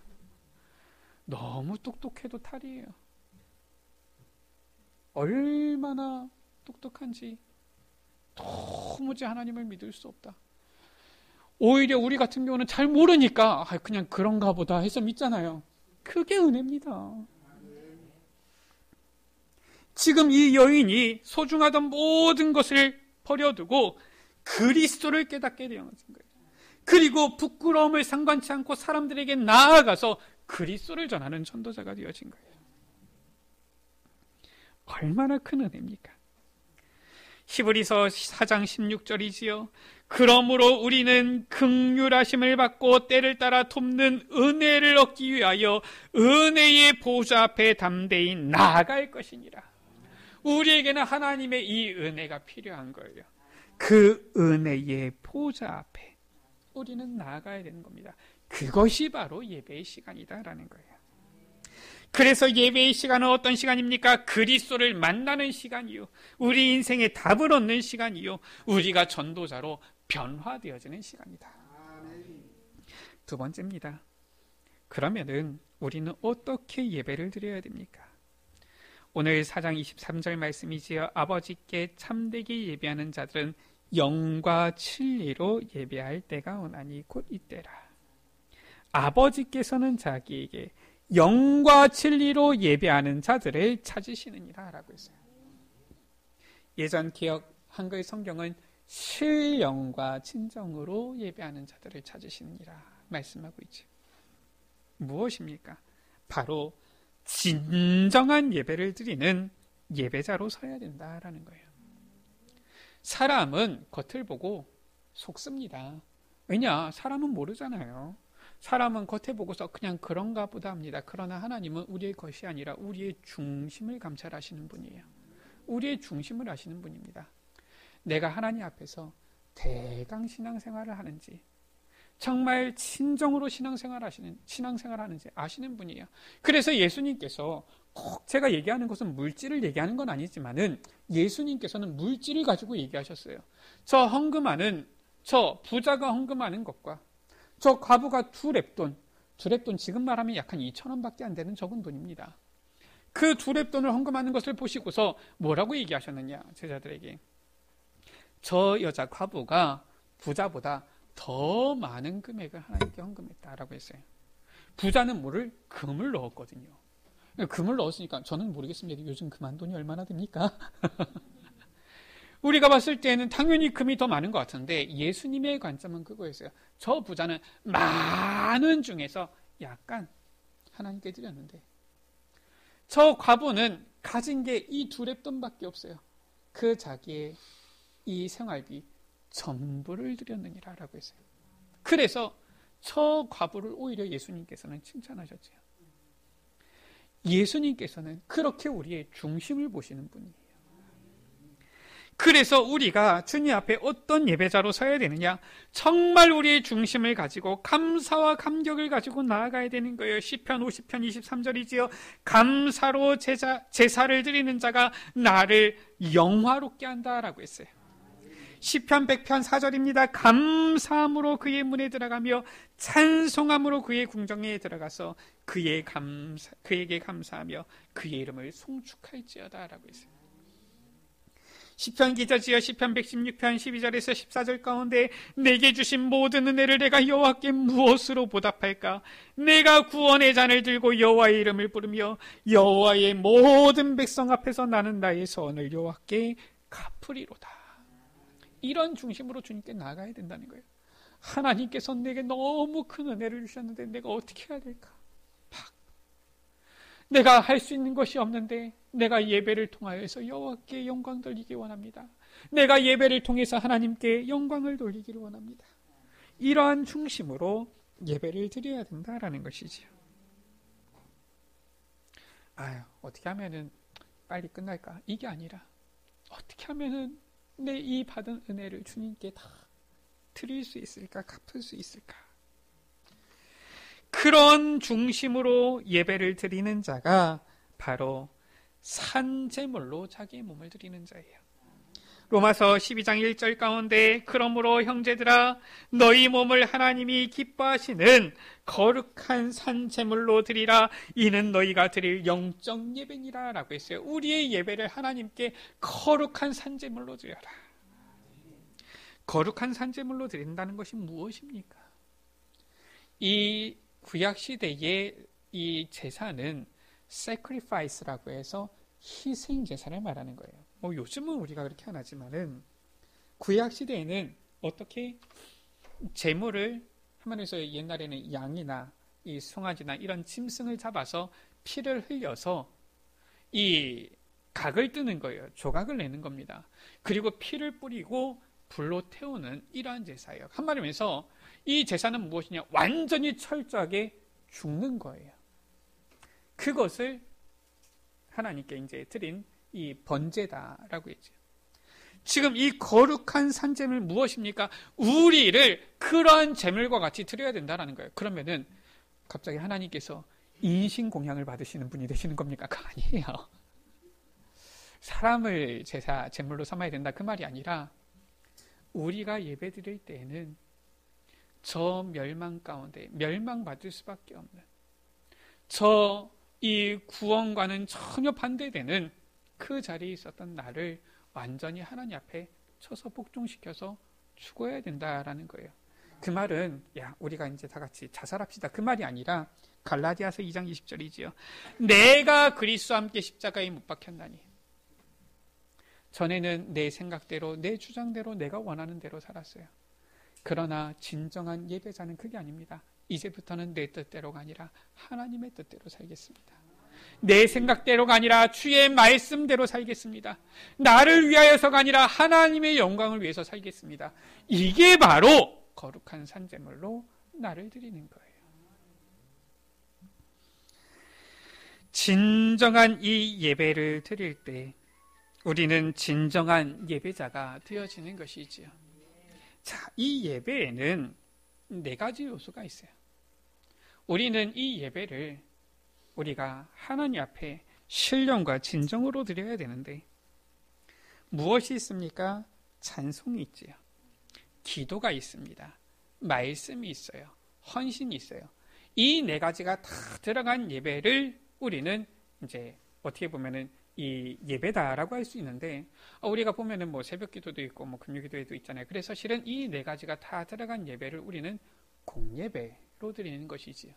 너무 똑똑해도 탈이에요. 얼마나 똑똑한지 도무지 하나님을 믿을 수 없다. 오히려 우리 같은 경우는 잘 모르니까 그냥 그런가 보다 해서 믿잖아요. 그게 은혜입니다. 지금 이 여인이 소중하던 모든 것을 버려두고 그리스도를 깨닫게 되어진 거예요. 그리고 부끄러움을 상관치 않고 사람들에게 나아가서 그리스도를 전하는 전도자가 되어진 거예요. 얼마나 큰 은혜입니까? 히브리서 4장 16절이지요. 그러므로 우리는 긍휼하심을 받고 때를 따라 돕는 은혜를 얻기 위하여 은혜의 보좌 앞에 담대히 나아갈 것이니라. 우리에게는 하나님의 이 은혜가 필요한 거예요. 그 은혜의 보좌 앞에 우리는 나아가야 되는 겁니다. 그것이 바로 예배의 시간이다라는 거예요. 그래서 예배의 시간은 어떤 시간입니까? 그리스도를 만나는 시간이요. 우리 인생의 답을 얻는 시간이요. 우리가 전도자로 변화되어지는 시간이다. 두 번째입니다. 그러면은 우리는 어떻게 예배를 드려야 됩니까? 오늘 4장 23절 말씀이지요. 아버지께 참되게 예배하는 자들은 영과 진리로 예배할 때가 오나니 곧 이때라. 아버지께서는 자기에게 영과 진리로 예배하는 자들을 찾으시느니라 라고 했어요. 예전 개역 한글 성경은 실영과 진정으로 예배하는 자들을 찾으시느니라 말씀하고 있죠. 무엇입니까? 바로 진정한 예배를 드리는 예배자로 서야 된다라는 거예요. 사람은 겉을 보고 속습니다. 왜냐? 사람은 모르잖아요. 사람은 겉에 보고서 그냥 그런가 보다 합니다. 그러나 하나님은 우리의 것이 아니라 우리의 중심을 감찰하시는 분이에요. 우리의 중심을 아시는 분입니다. 내가 하나님 앞에서 대강 신앙생활을 하는지, 정말 진정으로 신앙생활하는지 아시는 분이에요. 그래서 예수님께서 꼭 제가 얘기하는 것은 물질을 얘기하는 건 아니지만은 예수님께서는 물질을 가지고 얘기하셨어요. 저 부자가 헌금하는 것과 저 과부가 두 렙돈 지금 말하면 약 한 2,000원밖에 안 되는 적은 돈입니다. 그 두 렙돈을 헌금하는 것을 보시고서 뭐라고 얘기하셨느냐, 제자들에게. 저 여자 과부가 부자보다 더 많은 금액을 하나님께 헌금했다라고 했어요. 부자는 금을 넣었거든요. 금을 넣었으니까 저는 모르겠습니다. 요즘 금 한 돈이 얼마나 됩니까? 우리가 봤을 때는 당연히 금이 더 많은 것 같은데 예수님의 관점은 그거였어요. 저 부자는 많은 중에서 약간 하나님께 드렸는데 저 과부는 가진 게 이 두 렙돈밖에 없어요. 그 자기의 이 생활비 전부를 드렸느니라 라고 했어요. 그래서 저 과부를 오히려 예수님께서는 칭찬하셨죠. 예수님께서는 그렇게 우리의 중심을 보시는 분이에요. 그래서 우리가 주님 앞에 어떤 예배자로 서야 되느냐? 정말 우리의 중심을 가지고 감사와 감격을 가지고 나아가야 되는 거예요. 시편 50편 23절이지요. 감사로 제사를 드리는 자가 나를 영화롭게 한다라고 했어요. 시편 100편 4절입니다. 감사함으로 그의 문에 들어가며 찬송함으로 그의 궁정에 들어가서 그에게 감사하며 그의 이름을 송축할지어다 라고 했어요. 시편 기자지어 시편 116편 12절에서 14절 가운데 내게 주신 모든 은혜를 내가 여호와께 무엇으로 보답할까? 내가 구원의 잔을 들고 여호와의 이름을 부르며 여호와의 모든 백성 앞에서 나는 나의 선을 여호와께 갚으리로다. 이런 중심으로 주님께 나아가야 된다는 거예요. 하나님께서 내게 너무 큰 은혜를 주셨는데 내가 어떻게 해야 될까? 내가 할 수 있는 것이 없는데 내가 예배를 통하여서 여호와께 영광 돌리기 원합니다. 내가 예배를 통해서 하나님께 영광을 돌리기를 원합니다. 이러한 중심으로 예배를 드려야 된다라는 것이지요. 어떻게 하면은 빨리 끝날까? 이게 아니라 어떻게 하면은 내 이 받은 은혜를 주님께 다 드릴 수 있을까? 갚을 수 있을까? 그런 중심으로 예배를 드리는 자가 바로 산제물로 자기의 몸을 드리는 자예요. 로마서 12장 1절 가운데 그러므로 형제들아 너희 몸을 하나님이 기뻐하시는 거룩한 산제물로 드리라 이는 너희가 드릴 영적 예배니라 라고 했어요. 우리의 예배를 하나님께 거룩한 산제물로 드려라. 거룩한 산제물로 드린다는 것이 무엇입니까? 이 구약시대의 이 제사는 sacrifice라고 해서 희생 제사를 말하는 거예요. 요즘은 우리가 그렇게 안 하지만은 구약시대에는 어떻게 제물을 하면서 옛날에는 양이나 이 송아지나 이런 짐승을 잡아서 피를 흘려서 이 각을 뜨는 거예요. 조각을 내는 겁니다. 그리고 피를 뿌리고 불로 태우는 이러한 제사예요. 한마디로 해서 이 제사는 무엇이냐? 완전히 철저하게 죽는 거예요. 그것을 하나님께 이제 드린 이 번제다라고 했죠. 지금 이 거룩한 산제물 무엇입니까? 우리를 그러한 제물과 같이 드려야 된다는 거예요. 그러면은 갑자기 하나님께서 인신공양을 받으시는 분이 되시는 겁니까? 그거 아니에요. 사람을 제물로 삼아야 된다 그 말이 아니라 우리가 예배 드릴 때에는 저 멸망 가운데 멸망받을 수밖에 없는 이 구원과는 전혀 반대되는 그 자리에 있었던 나를 완전히 하나님 앞에 쳐서 복종시켜서 죽어야 된다라는 거예요. 그 말은 우리가 이제 다 같이 자살합시다 그 말이 아니라 갈라디아서 2장 20절이지요. 내가 그리스도와 함께 십자가에 못 박혔나니 전에는 내 생각대로 내 주장대로 내가 원하는 대로 살았어요. 그러나 진정한 예배자는 그게 아닙니다. 이제부터는 내 뜻대로가 아니라 하나님의 뜻대로 살겠습니다. 내 생각대로가 아니라 주의 말씀대로 살겠습니다. 나를 위하여서가 아니라 하나님의 영광을 위해서 살겠습니다. 이게 바로 거룩한 산제물로 나를 드리는 거예요. 진정한 이 예배를 드릴 때 우리는 진정한 예배자가 되어지는 것이지요. 자, 이 예배에는 네 가지 요소가 있어요. 우리는 이 예배를 우리가 하나님 앞에 신령과 진정으로 드려야 되는데 무엇이 있습니까? 찬송이 있지요. 기도가 있습니다. 말씀이 있어요. 헌신이 있어요. 이 네 가지가 다 들어간 예배를 우리는 이제 어떻게 보면은 이 예배다라고 할 수 있는데, 우리가 보면은 뭐 새벽 기도도 있고 뭐 금요 기도에도 있잖아요. 그래서 실은 이 네 가지가 다 들어간 예배를 우리는 공예배로 드리는 것이지요.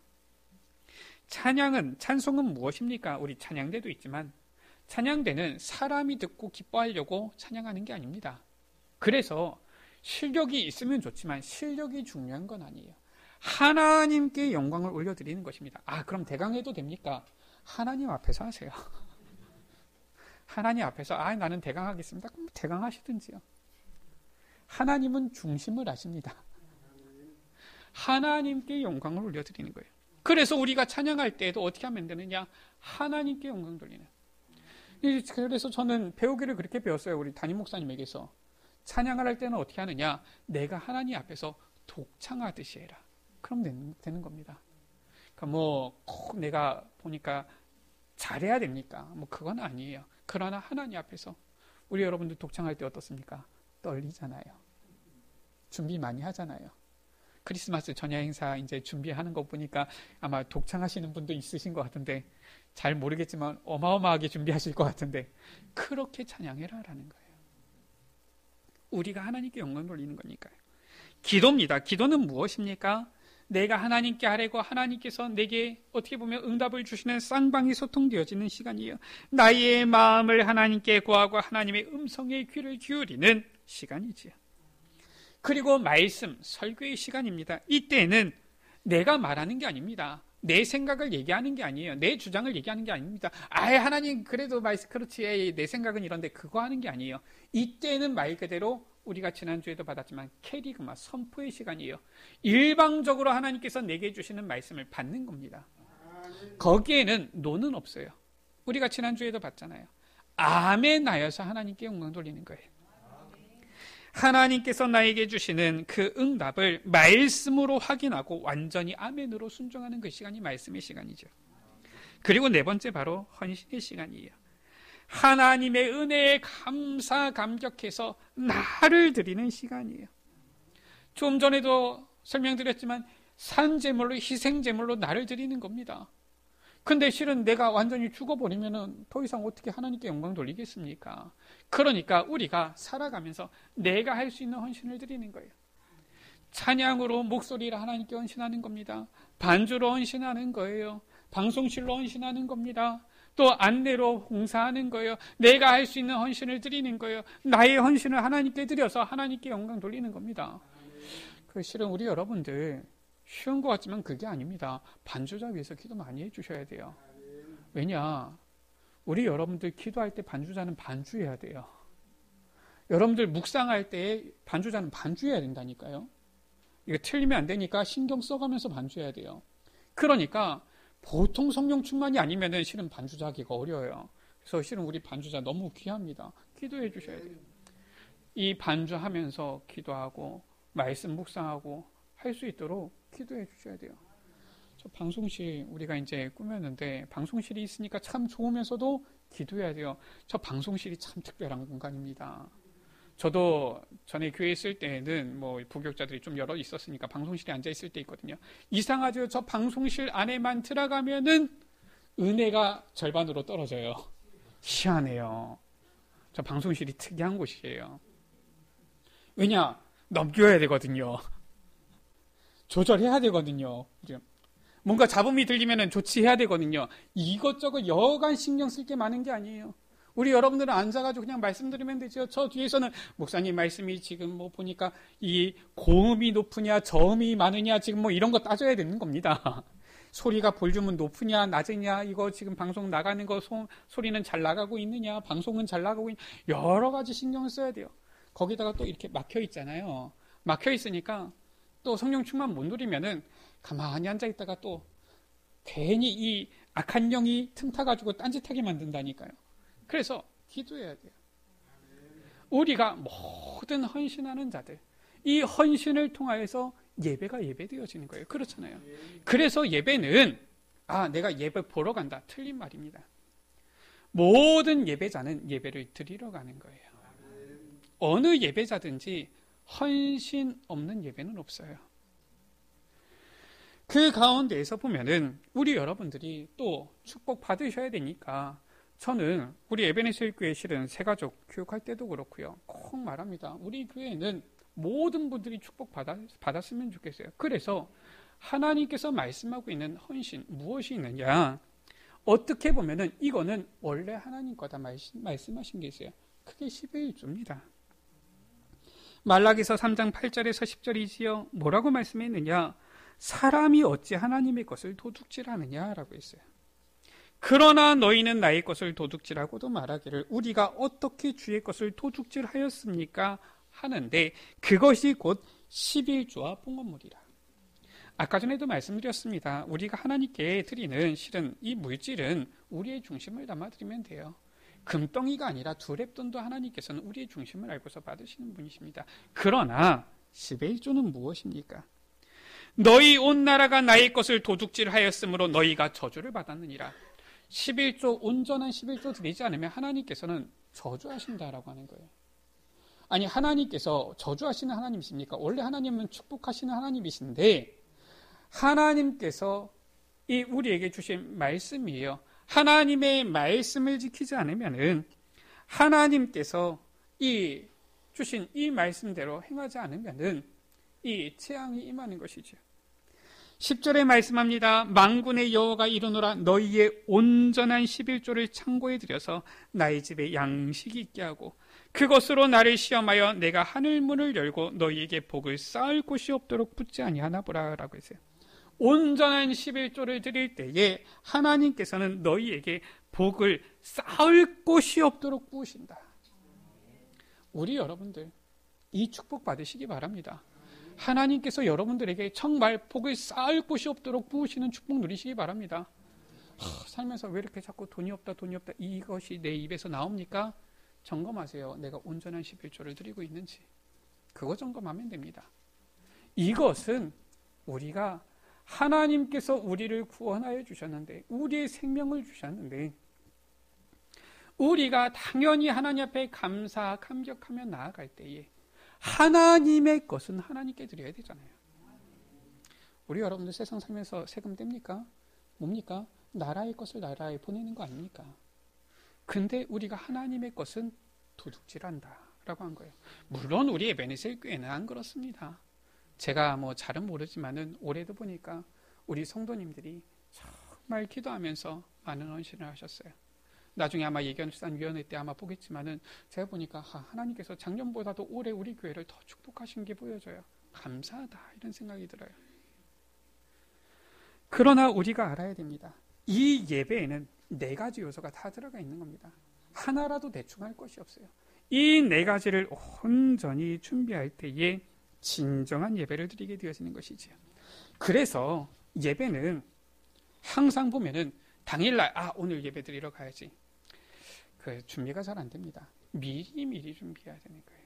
찬송은 무엇입니까? 우리 찬양대도 있지만 찬양대는 사람이 듣고 기뻐하려고 찬양하는 게 아닙니다. 그래서 실력이 있으면 좋지만 실력이 중요한 건 아니에요. 하나님께 영광을 올려드리는 것입니다. 그럼 대강해도 됩니까? 하나님 앞에서 하세요. 하나님 앞에서 나는 대강하겠습니다. 그럼 대강하시든지요. 하나님은 중심을 아십니다. 하나님께 영광을 올려드리는 거예요. 그래서 우리가 찬양할 때에도 어떻게 하면 되느냐? 하나님께 영광 돌리는. 그래서 저는 배우기를 그렇게 배웠어요. 우리 담임 목사님에게서. 찬양을 할 때는 어떻게 하느냐? 내가 하나님 앞에서 독창하듯이 해라. 그럼 되는 겁니다. 그러니까 꼭 내가 보니까 잘해야 됩니까? 그건 아니에요. 그러나 하나님 앞에서 우리 여러분들 독창할 때 어떻습니까? 떨리잖아요. 준비 많이 하잖아요. 크리스마스 전야 행사 이제 준비하는 거 보니까 아마 독창하시는 분도 있으신 것 같은데, 잘 모르겠지만 어마어마하게 준비하실 것 같은데, 그렇게 찬양해라라는 거예요. 우리가 하나님께 영광 돌리는 거니까요. 기도입니다. 기도는 무엇입니까? 내가 하나님께 하려고 하나님께서 내게 어떻게 보면 응답을 주시는 쌍방이 소통되어지는 시간이에요. 나의 마음을 하나님께 구하고 하나님의 음성에 귀를 기울이는 시간이지요. 그리고 말씀, 설교의 시간입니다. 이때는 내가 말하는 게 아닙니다. 내 생각을 얘기하는 게 아니에요. 내 주장을 얘기하는 게 아닙니다. 하나님 그래도 말씀 그렇지, 내 생각은 이런데, 그거 하는 게 아니에요. 이때는 말 그대로 우리가 지난주에도 받았지만 캐리그마, 선포의 시간이에요. 일방적으로 하나님께서 내게 주시는 말씀을 받는 겁니다. 거기에는 노는 없어요. 우리가 지난주에도 봤잖아요. 아멘 하여서 하나님께 영광 돌리는 거예요. 하나님께서 나에게 주시는 그 응답을 말씀으로 확인하고 완전히 아멘으로 순종하는 그 시간이 말씀의 시간이죠. 그리고 네 번째, 바로 헌신의 시간이에요. 하나님의 은혜에 감격해서 나를 드리는 시간이에요. 좀 전에도 설명드렸지만 산제물로, 희생제물로 나를 드리는 겁니다. 근데 실은 내가 완전히 죽어버리면 더 이상 어떻게 하나님께 영광 돌리겠습니까? 그러니까 우리가 살아가면서 내가 할 수 있는 헌신을 드리는 거예요. 찬양으로 목소리를 하나님께 헌신하는 겁니다. 반주로 헌신하는 거예요. 방송실로 헌신하는 겁니다. 또 안내로 봉사하는 거예요. 내가 할 수 있는 헌신을 드리는 거예요. 나의 헌신을 하나님께 드려서 하나님께 영광 돌리는 겁니다. 실은 우리 여러분들 쉬운 것 같지만 그게 아닙니다. 반주자 위해서 기도 많이 해주셔야 돼요. 왜냐? 우리 여러분들 기도할 때 반주자는 반주해야 돼요. 여러분들 묵상할 때 반주자는 반주해야 된다니까요. 이거 틀리면 안 되니까 신경 써가면서 반주해야 돼요. 그러니까 보통 성령 충만이 아니면은 실은 반주자 하기가 어려워요. 그래서 실은 우리 반주자 너무 귀합니다. 기도해 주셔야 돼요. 이 반주하면서 기도하고 말씀 묵상하고 할 수 있도록 기도해 주셔야 돼요. 저 방송실 우리가 이제 꾸몄는데 방송실이 있으니까 참 좋으면서도 기도해야 돼요. 저 방송실이 참 특별한 공간입니다. 저도 전에 교회 있을 때는 부교육자들이 좀 여러 있었으니까 방송실에 앉아 있을 때 있거든요. 이상하죠. 저 방송실 안에만 들어가면은 은혜가 절반으로 떨어져요. 희한해요. 저 방송실이 특이한 곳이에요. 왜냐? 넘겨야 되거든요. 조절해야 되거든요. 뭔가 잡음이 들리면 조치해야 되거든요. 이것저것 여간 신경 쓸 게 많은 게 아니에요. 우리 여러분들은 앉아가지고 그냥 말씀드리면 되죠. 저 뒤에서는 목사님 말씀이 지금 보니까 이 고음이 높으냐 저음이 많으냐 지금 이런 거 따져야 되는 겁니다. 소리가 볼륨은 높으냐 낮으냐, 이거 지금 방송 나가는 거 소리는 잘 나가고 있느냐, 방송은 잘 나가고 있느냐, 여러 가지 신경을 써야 돼요. 거기다가 또 이렇게 막혀 있잖아요. 막혀 있으니까 또 성령 충만 못 누리면은 가만히 앉아 있다가 또 괜히 이 악한 영이 틈타가지고 딴짓하게 만든다니까요. 그래서 기도해야 돼요. 우리가 모든 헌신하는 자들, 이 헌신을 통하여서 예배가 예배되어지는 거예요. 그렇잖아요. 그래서 예배는 내가 예배 보러 간다. 틀린 말입니다. 모든 예배자는 예배를 드리러 가는 거예요. 어느 예배자든지 헌신 없는 예배는 없어요. 그 가운데에서 보면은 우리 여러분들이 또 축복 받으셔야 되니까 저는 우리 에베네셀 교회 실은 새가족 교육할 때도 그렇고요. 꼭 말합니다. 우리 교회는 모든 분들이 축복 받았으면 좋겠어요. 그래서 하나님께서 말씀하고 있는 헌신 무엇이 있느냐? 어떻게 보면은 이거는 원래 하나님 거다 말씀하신 게 있어요. 그게 11조입니다. 말라기서 3장 8절에서 10절이지요. 뭐라고 말씀했느냐? 사람이 어찌 하나님의 것을 도둑질하느냐라고 했어요. 그러나 너희는 나의 것을 도둑질하고도 말하기를 우리가 어떻게 주의 것을 도둑질하였습니까? 하는데 그것이 곧 11조와 봉헌물이라. 아까 전에도 말씀드렸습니다. 우리가 하나님께 드리는 실은 이 물질은 우리의 중심을 담아드리면 돼요. 금덩이가 아니라 두랩돈도 하나님께서는 우리의 중심을 알고서 받으시는 분이십니다. 그러나 11조는 무엇입니까? 너희 온 나라가 나의 것을 도둑질하였으므로 너희가 저주를 받았느니라. 11조 온전한 11조 드리지 않으면 하나님께서는 저주하신다라고 하는 거예요. 아니 하나님께서 저주하시는 하나님이십니까? 원래 하나님은 축복하시는 하나님이신데 하나님께서 이 우리에게 주신 말씀이에요. 하나님의 말씀을 지키지 않으면은 하나님께서 이 주신 이 말씀대로 행하지 않으면은 이 재앙이 임하는 것이죠. 10절에 말씀합니다. 만군의 여호와가 이르노라 너희의 온전한 11조를 창고에 들여서 나의 집에 양식이 있게 하고 그것으로 나를 시험하여 내가 하늘 문을 열고 너희에게 복을 쌓을 곳이 없도록 붙지 아니하나 보라 라고 했어요. 온전한 11조를 드릴 때에 하나님께서는 너희에게 복을 쌓을 곳이 없도록 부으신다. 우리 여러분들 이 축복 받으시기 바랍니다. 하나님께서 여러분들에게 정말 복을 쌓을 곳이 없도록 부으시는 축복 누리시기 바랍니다. 살면서 왜 이렇게 자꾸 돈이 없다 이것이 내 입에서 나옵니까? 점검하세요. 내가 온전한 11조를 드리고 있는지. 그거 점검하면 됩니다. 이것은 우리가 하나님께서 우리를 구원하여 주셨는데 우리의 생명을 주셨는데 우리가 당연히 하나님 앞에 감격하며 나아갈 때에 하나님의 것은 하나님께 드려야 되잖아요. 우리 여러분들 세상 살면서 세금 뗍니까? 뭡니까? 나라의 것을 나라에 보내는 거 아닙니까? 근데 우리가 하나님의 것은 도둑질한다 라고 한 거예요. 물론 우리 에베네셀 교회는 안 그렇습니다. 제가 잘은 모르지만은 올해도 보니까 우리 성도님들이 정말 기도하면서 많은 헌신을 하셨어요. 나중에 아마 예견수산위원회 때 아마 보겠지만은 제가 보니까 하나님께서 작년보다도 올해 우리 교회를 더 축복하신 게 보여져요. 감사하다 이런 생각이 들어요. 그러나 우리가 알아야 됩니다. 이 예배에는 4가지 요소가 다 들어가 있는 겁니다. 하나라도 대충 할 것이 없어요. 이 4가지를 온전히 준비할 때에 진정한 예배를 드리게 되어지는 것이지요. 그래서 예배는 항상 보면은 당일날 오늘 예배 드리러 가야지. 그 준비가 잘 안 됩니다. 미리 준비해야 되는 거예요.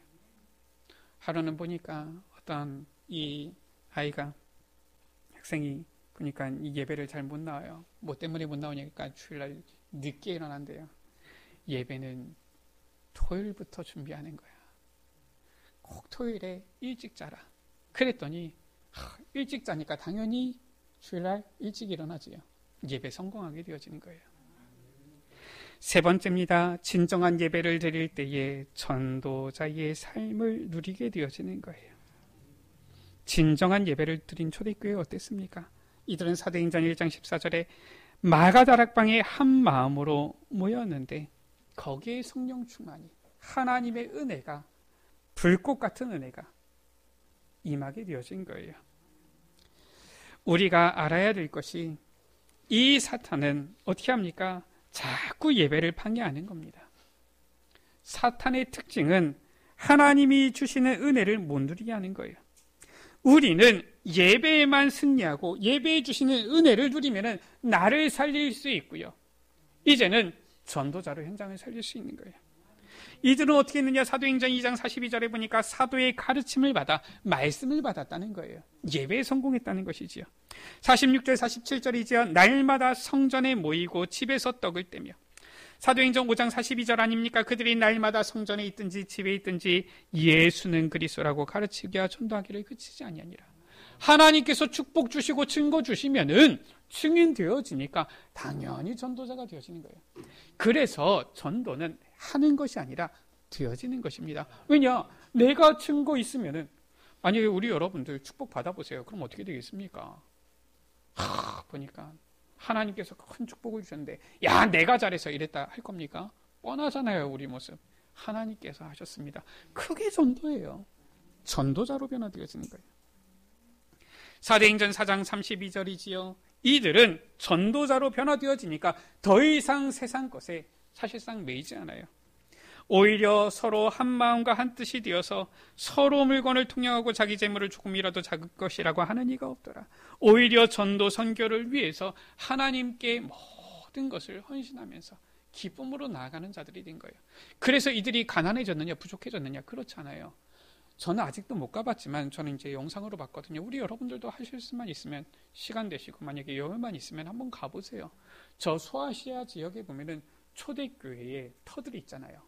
하루는 보니까 어떤 이 아이가 학생이 보니까 이 예배를 잘 못 나와요. 뭐 때문에 못 나오니까 주일날 늦게 일어난대요. 예배는 토요일부터 준비하는 거야. 꼭 토요일에 일찍 자라. 그랬더니 일찍 자니까 당연히 주일날 일찍 일어나지요. 예배 성공하게 되어지는 거예요. 3번째입니다. 진정한 예배를 드릴 때에 전도자의 삶을 누리게 되어지는 거예요. 진정한 예배를 드린 초대교회 어땠습니까? 이들은 사도행전 1장 14절에 마가다락방에 한 마음으로 모였는데 거기에 성령 충만이 하나님의 은혜가 불꽃 같은 은혜가 임하게 되어진 거예요. 우리가 알아야 될 것이 이 사탄은 어떻게 합니까? 자꾸 예배를 방해하는 겁니다. 사탄의 특징은 하나님이 주시는 은혜를 못 누리게 하는 거예요. 우리는 예배에만 승리하고 예배에 주시는 은혜를 누리면 나를 살릴 수 있고요. 이제는 전도자로 현장을 살릴 수 있는 거예요. 이들은 어떻게 했느냐? 사도행전 2장 42절에 보니까 사도의 가르침을 받아 말씀을 받았다는 거예요. 예배에 성공했다는 것이지요. 46절 47절이지요. 날마다 성전에 모이고 집에서 떡을 떼며. 사도행전 5장 42절 아닙니까? 그들이 날마다 성전에 있든지 집에 있든지 예수는 그리스도라고 가르치기와 전도하기를 그치지 아니하니라. 하나님께서 축복 주시고 증거 주시면은 증인 되어지니까 당연히 전도자가 되어지는 거예요. 그래서 전도는 하는 것이 아니라 되어지는 것입니다. 왜냐? 내가 증거 있으면은, 만약에 우리 여러분들 축복 받아보세요. 그럼 어떻게 되겠습니까? 보니까 하나님께서 큰 축복을 주셨는데, 야, 내가 잘해서 이랬다 할 겁니까? 뻔하잖아요, 우리 모습. 하나님께서 하셨습니다. 그게 전도예요. 전도자로 변화되어지는 거예요. 사도행전 4장 32절이지요. 이들은 전도자로 변화되어지니까 더 이상 세상 것에 사실상 매이지 않아요. 오히려 서로 한 마음과 한 뜻이 되어서 서로 물건을 통용하고 자기 재물을 조금이라도 작을 것이라고 하는 이가 없더라. 오히려 전도 선교를 위해서 하나님께 모든 것을 헌신하면서 기쁨으로 나아가는 자들이 된 거예요. 그래서 이들이 가난해졌느냐 부족해졌느냐? 그렇지 않아요. 저는 아직도 못 가봤지만 저는 이제 영상으로 봤거든요. 우리 여러분들도 하실 수만 있으면, 시간 되시고 만약에 여유만 있으면 한번 가보세요. 저 소아시아 지역에 보면은 초대교회에 터들이 있잖아요.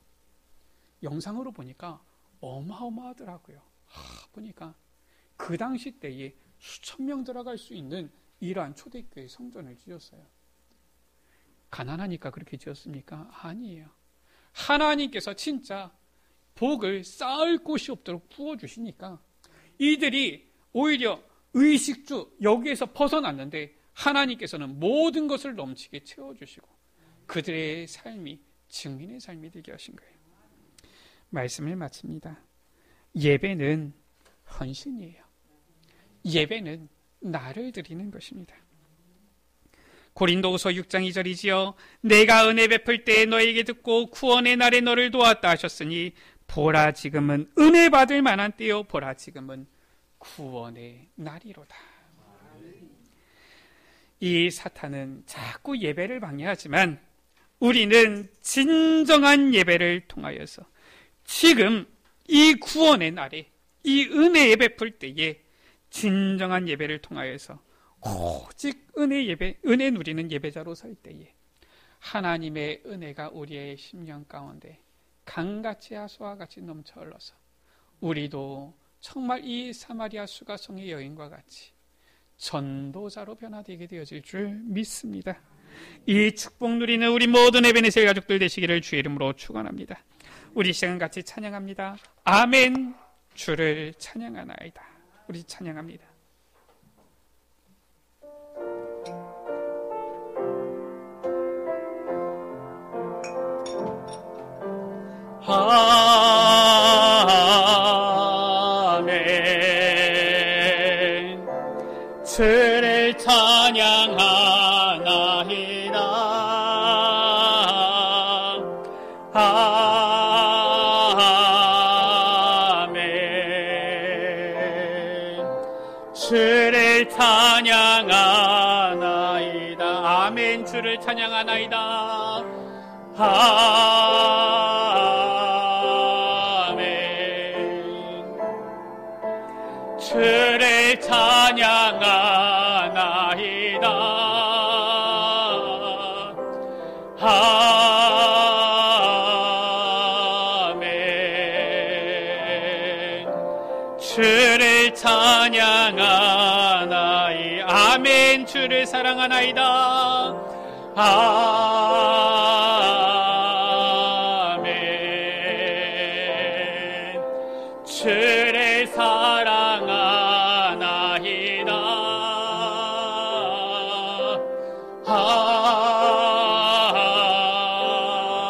영상으로 보니까 어마어마하더라고요. 보니까 그 당시 때에 수천 명 들어갈 수 있는 이러한 초대교회 성전을 지었어요. 가난하니까 그렇게 지었습니까? 아니에요. 하나님께서 진짜 복을 쌓을 곳이 없도록 부어주시니까 이들이 오히려 의식주 여기에서 벗어났는데 하나님께서는 모든 것을 넘치게 채워주시고 그들의 삶이 증인의 삶이 되게 하신 거예요. 말씀을 마칩니다. 예배는 헌신이에요. 예배는 나를 드리는 것입니다. 고린도후서 6장 2절이지요. 내가 은혜 베풀 때 너에게 듣고 구원의 날에 너를 도왔다 하셨으니 보라 지금은 은혜 받을 만한 때요 보라 지금은 구원의 날이로다. 이 사탄은 자꾸 예배를 방해하지만 우리는 진정한 예배를 통하여서 지금 이 구원의 날에 이 은혜에 베풀 때에 진정한 예배를 통하여서 오직 은혜 누리는 예배자로 설 때에 하나님의 은혜가 우리의 심령 가운데 강같이 하수와 같이 넘쳐 흘러서 우리도 정말 이 사마리아 수가성의 여인과 같이 전도자로 변화되게 되어질 줄 믿습니다. 이 축복 누리는 우리 모든 에베네셀 가족들 되시기를 주의 이름으로 축원합니다. 우리 시간 같이 찬양합니다. 아멘. 주를 찬양하나이다. 우리 찬양합니다. 아멘. 주를 찬양하나이다. 아멘. 주를 찬양하나이다. 아멘. 주를 찬양하나이다. 주를 찬양하나이다. 아멘. 주를 찬양하나이. 아멘. 주를 사랑하나이다. 아멘. 주를 사랑하나이다.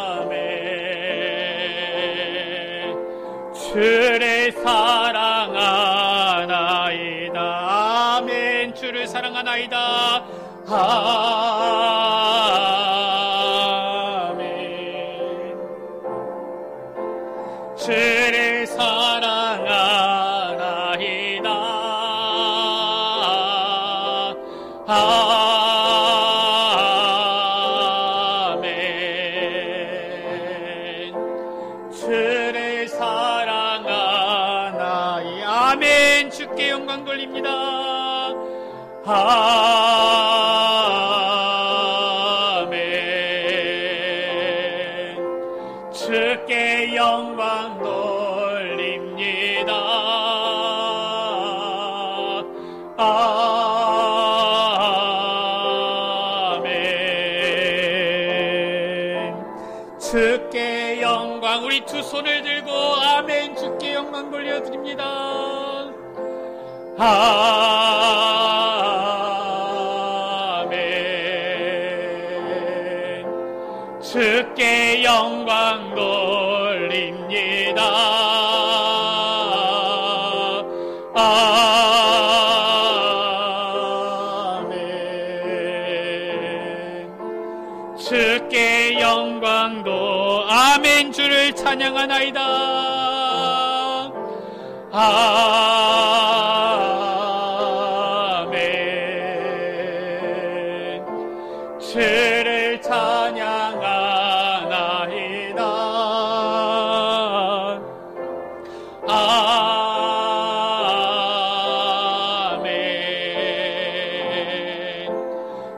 아멘. 주를 사랑하나이다. 아멘. 주를 사랑하나이다. 아멘. 주를 사랑하나이다. 아멘. 아멘. 주께 영광 돌립니다. 아멘. 주께 영광 돌립니다. 아멘. 주께 영광. 우리 두 손을 들고 아멘. 주께 영광 돌려드립니다. 아멘. 주께 영광 돌립니다. 아멘. 주께 영광도 아멘. 주를 찬양하나이다. 아멘. 주를 찬양하나이다. 아멘.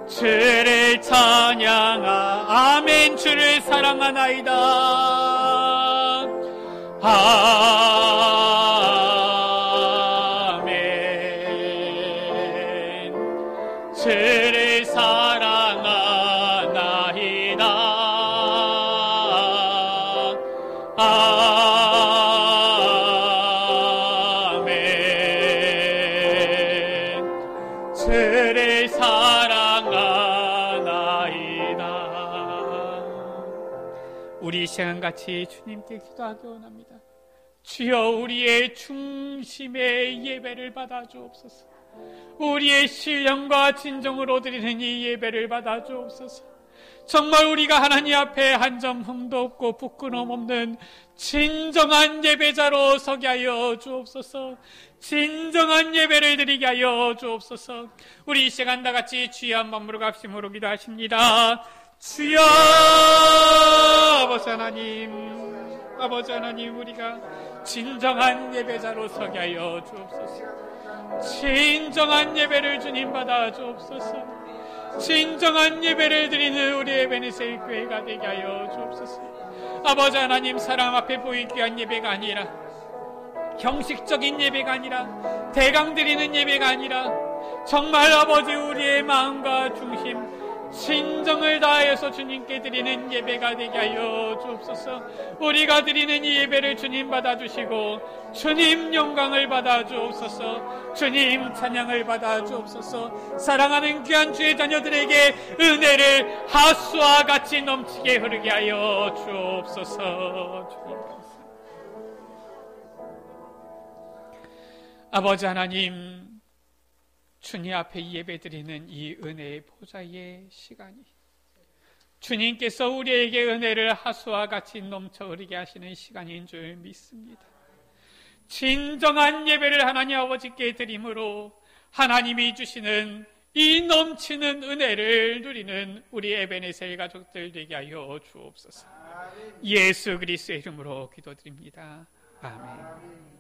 주를 아멘. 주를 사랑하나이다. 아멘. 주를 사랑하나이다. 아멘. 주를 사랑하나이다. 우리 이 시간같이 주님께 기도하기 원합니다. 주여, 우리의 중심의 예배를 받아 주옵소서. 우리의 신령과 진정으로 드리는 이 예배를 받아 주옵소서. 정말 우리가 하나님 앞에 한 점 흠도 없고 부끄러움 없는 진정한 예배자로 서게 하여 주옵소서. 진정한 예배를 드리게 하여 주옵소서. 우리 이 시간 다 같이 주여 한번 부르갑심으로 기도하십니다. 주여, 아버지 하나님, 우리가 진정한 예배자로 서게 하여 주옵소서. 진정한 예배를 주님 받아 주옵소서. 진정한 예배를 드리는 우리 에베네셀 교회가 되게 하여 주옵소서. 아버지 하나님, 사람 앞에 보이기 위한 예배가 아니라, 형식적인 예배가 아니라, 대강 드리는 예배가 아니라, 정말 아버지 우리의 마음과 중심, 진정을 다하여서 주님께 드리는 예배가 되게 하여 주옵소서. 우리가 드리는 이 예배를 주님 받아주시고 주님 영광을 받아주옵소서. 주님 찬양을 받아주옵소서. 사랑하는 귀한 주의 자녀들에게 은혜를 하수와 같이 넘치게 흐르게 하여 주옵소서. 주님 감사합니다. 아버지 하나님, 주님 앞에 예배드리는 이 은혜의 보좌의 시간이 주님께서 우리에게 은혜를 하수와 같이 넘쳐 흐르게 하시는 시간인 줄 믿습니다. 진정한 예배를 하나님 아버지께 드림으로 하나님이 주시는 이 넘치는 은혜를 누리는 우리 에베네셀 가족들 되게 하여 주옵소서. 예수 그리스도의 이름으로 기도드립니다. 아멘.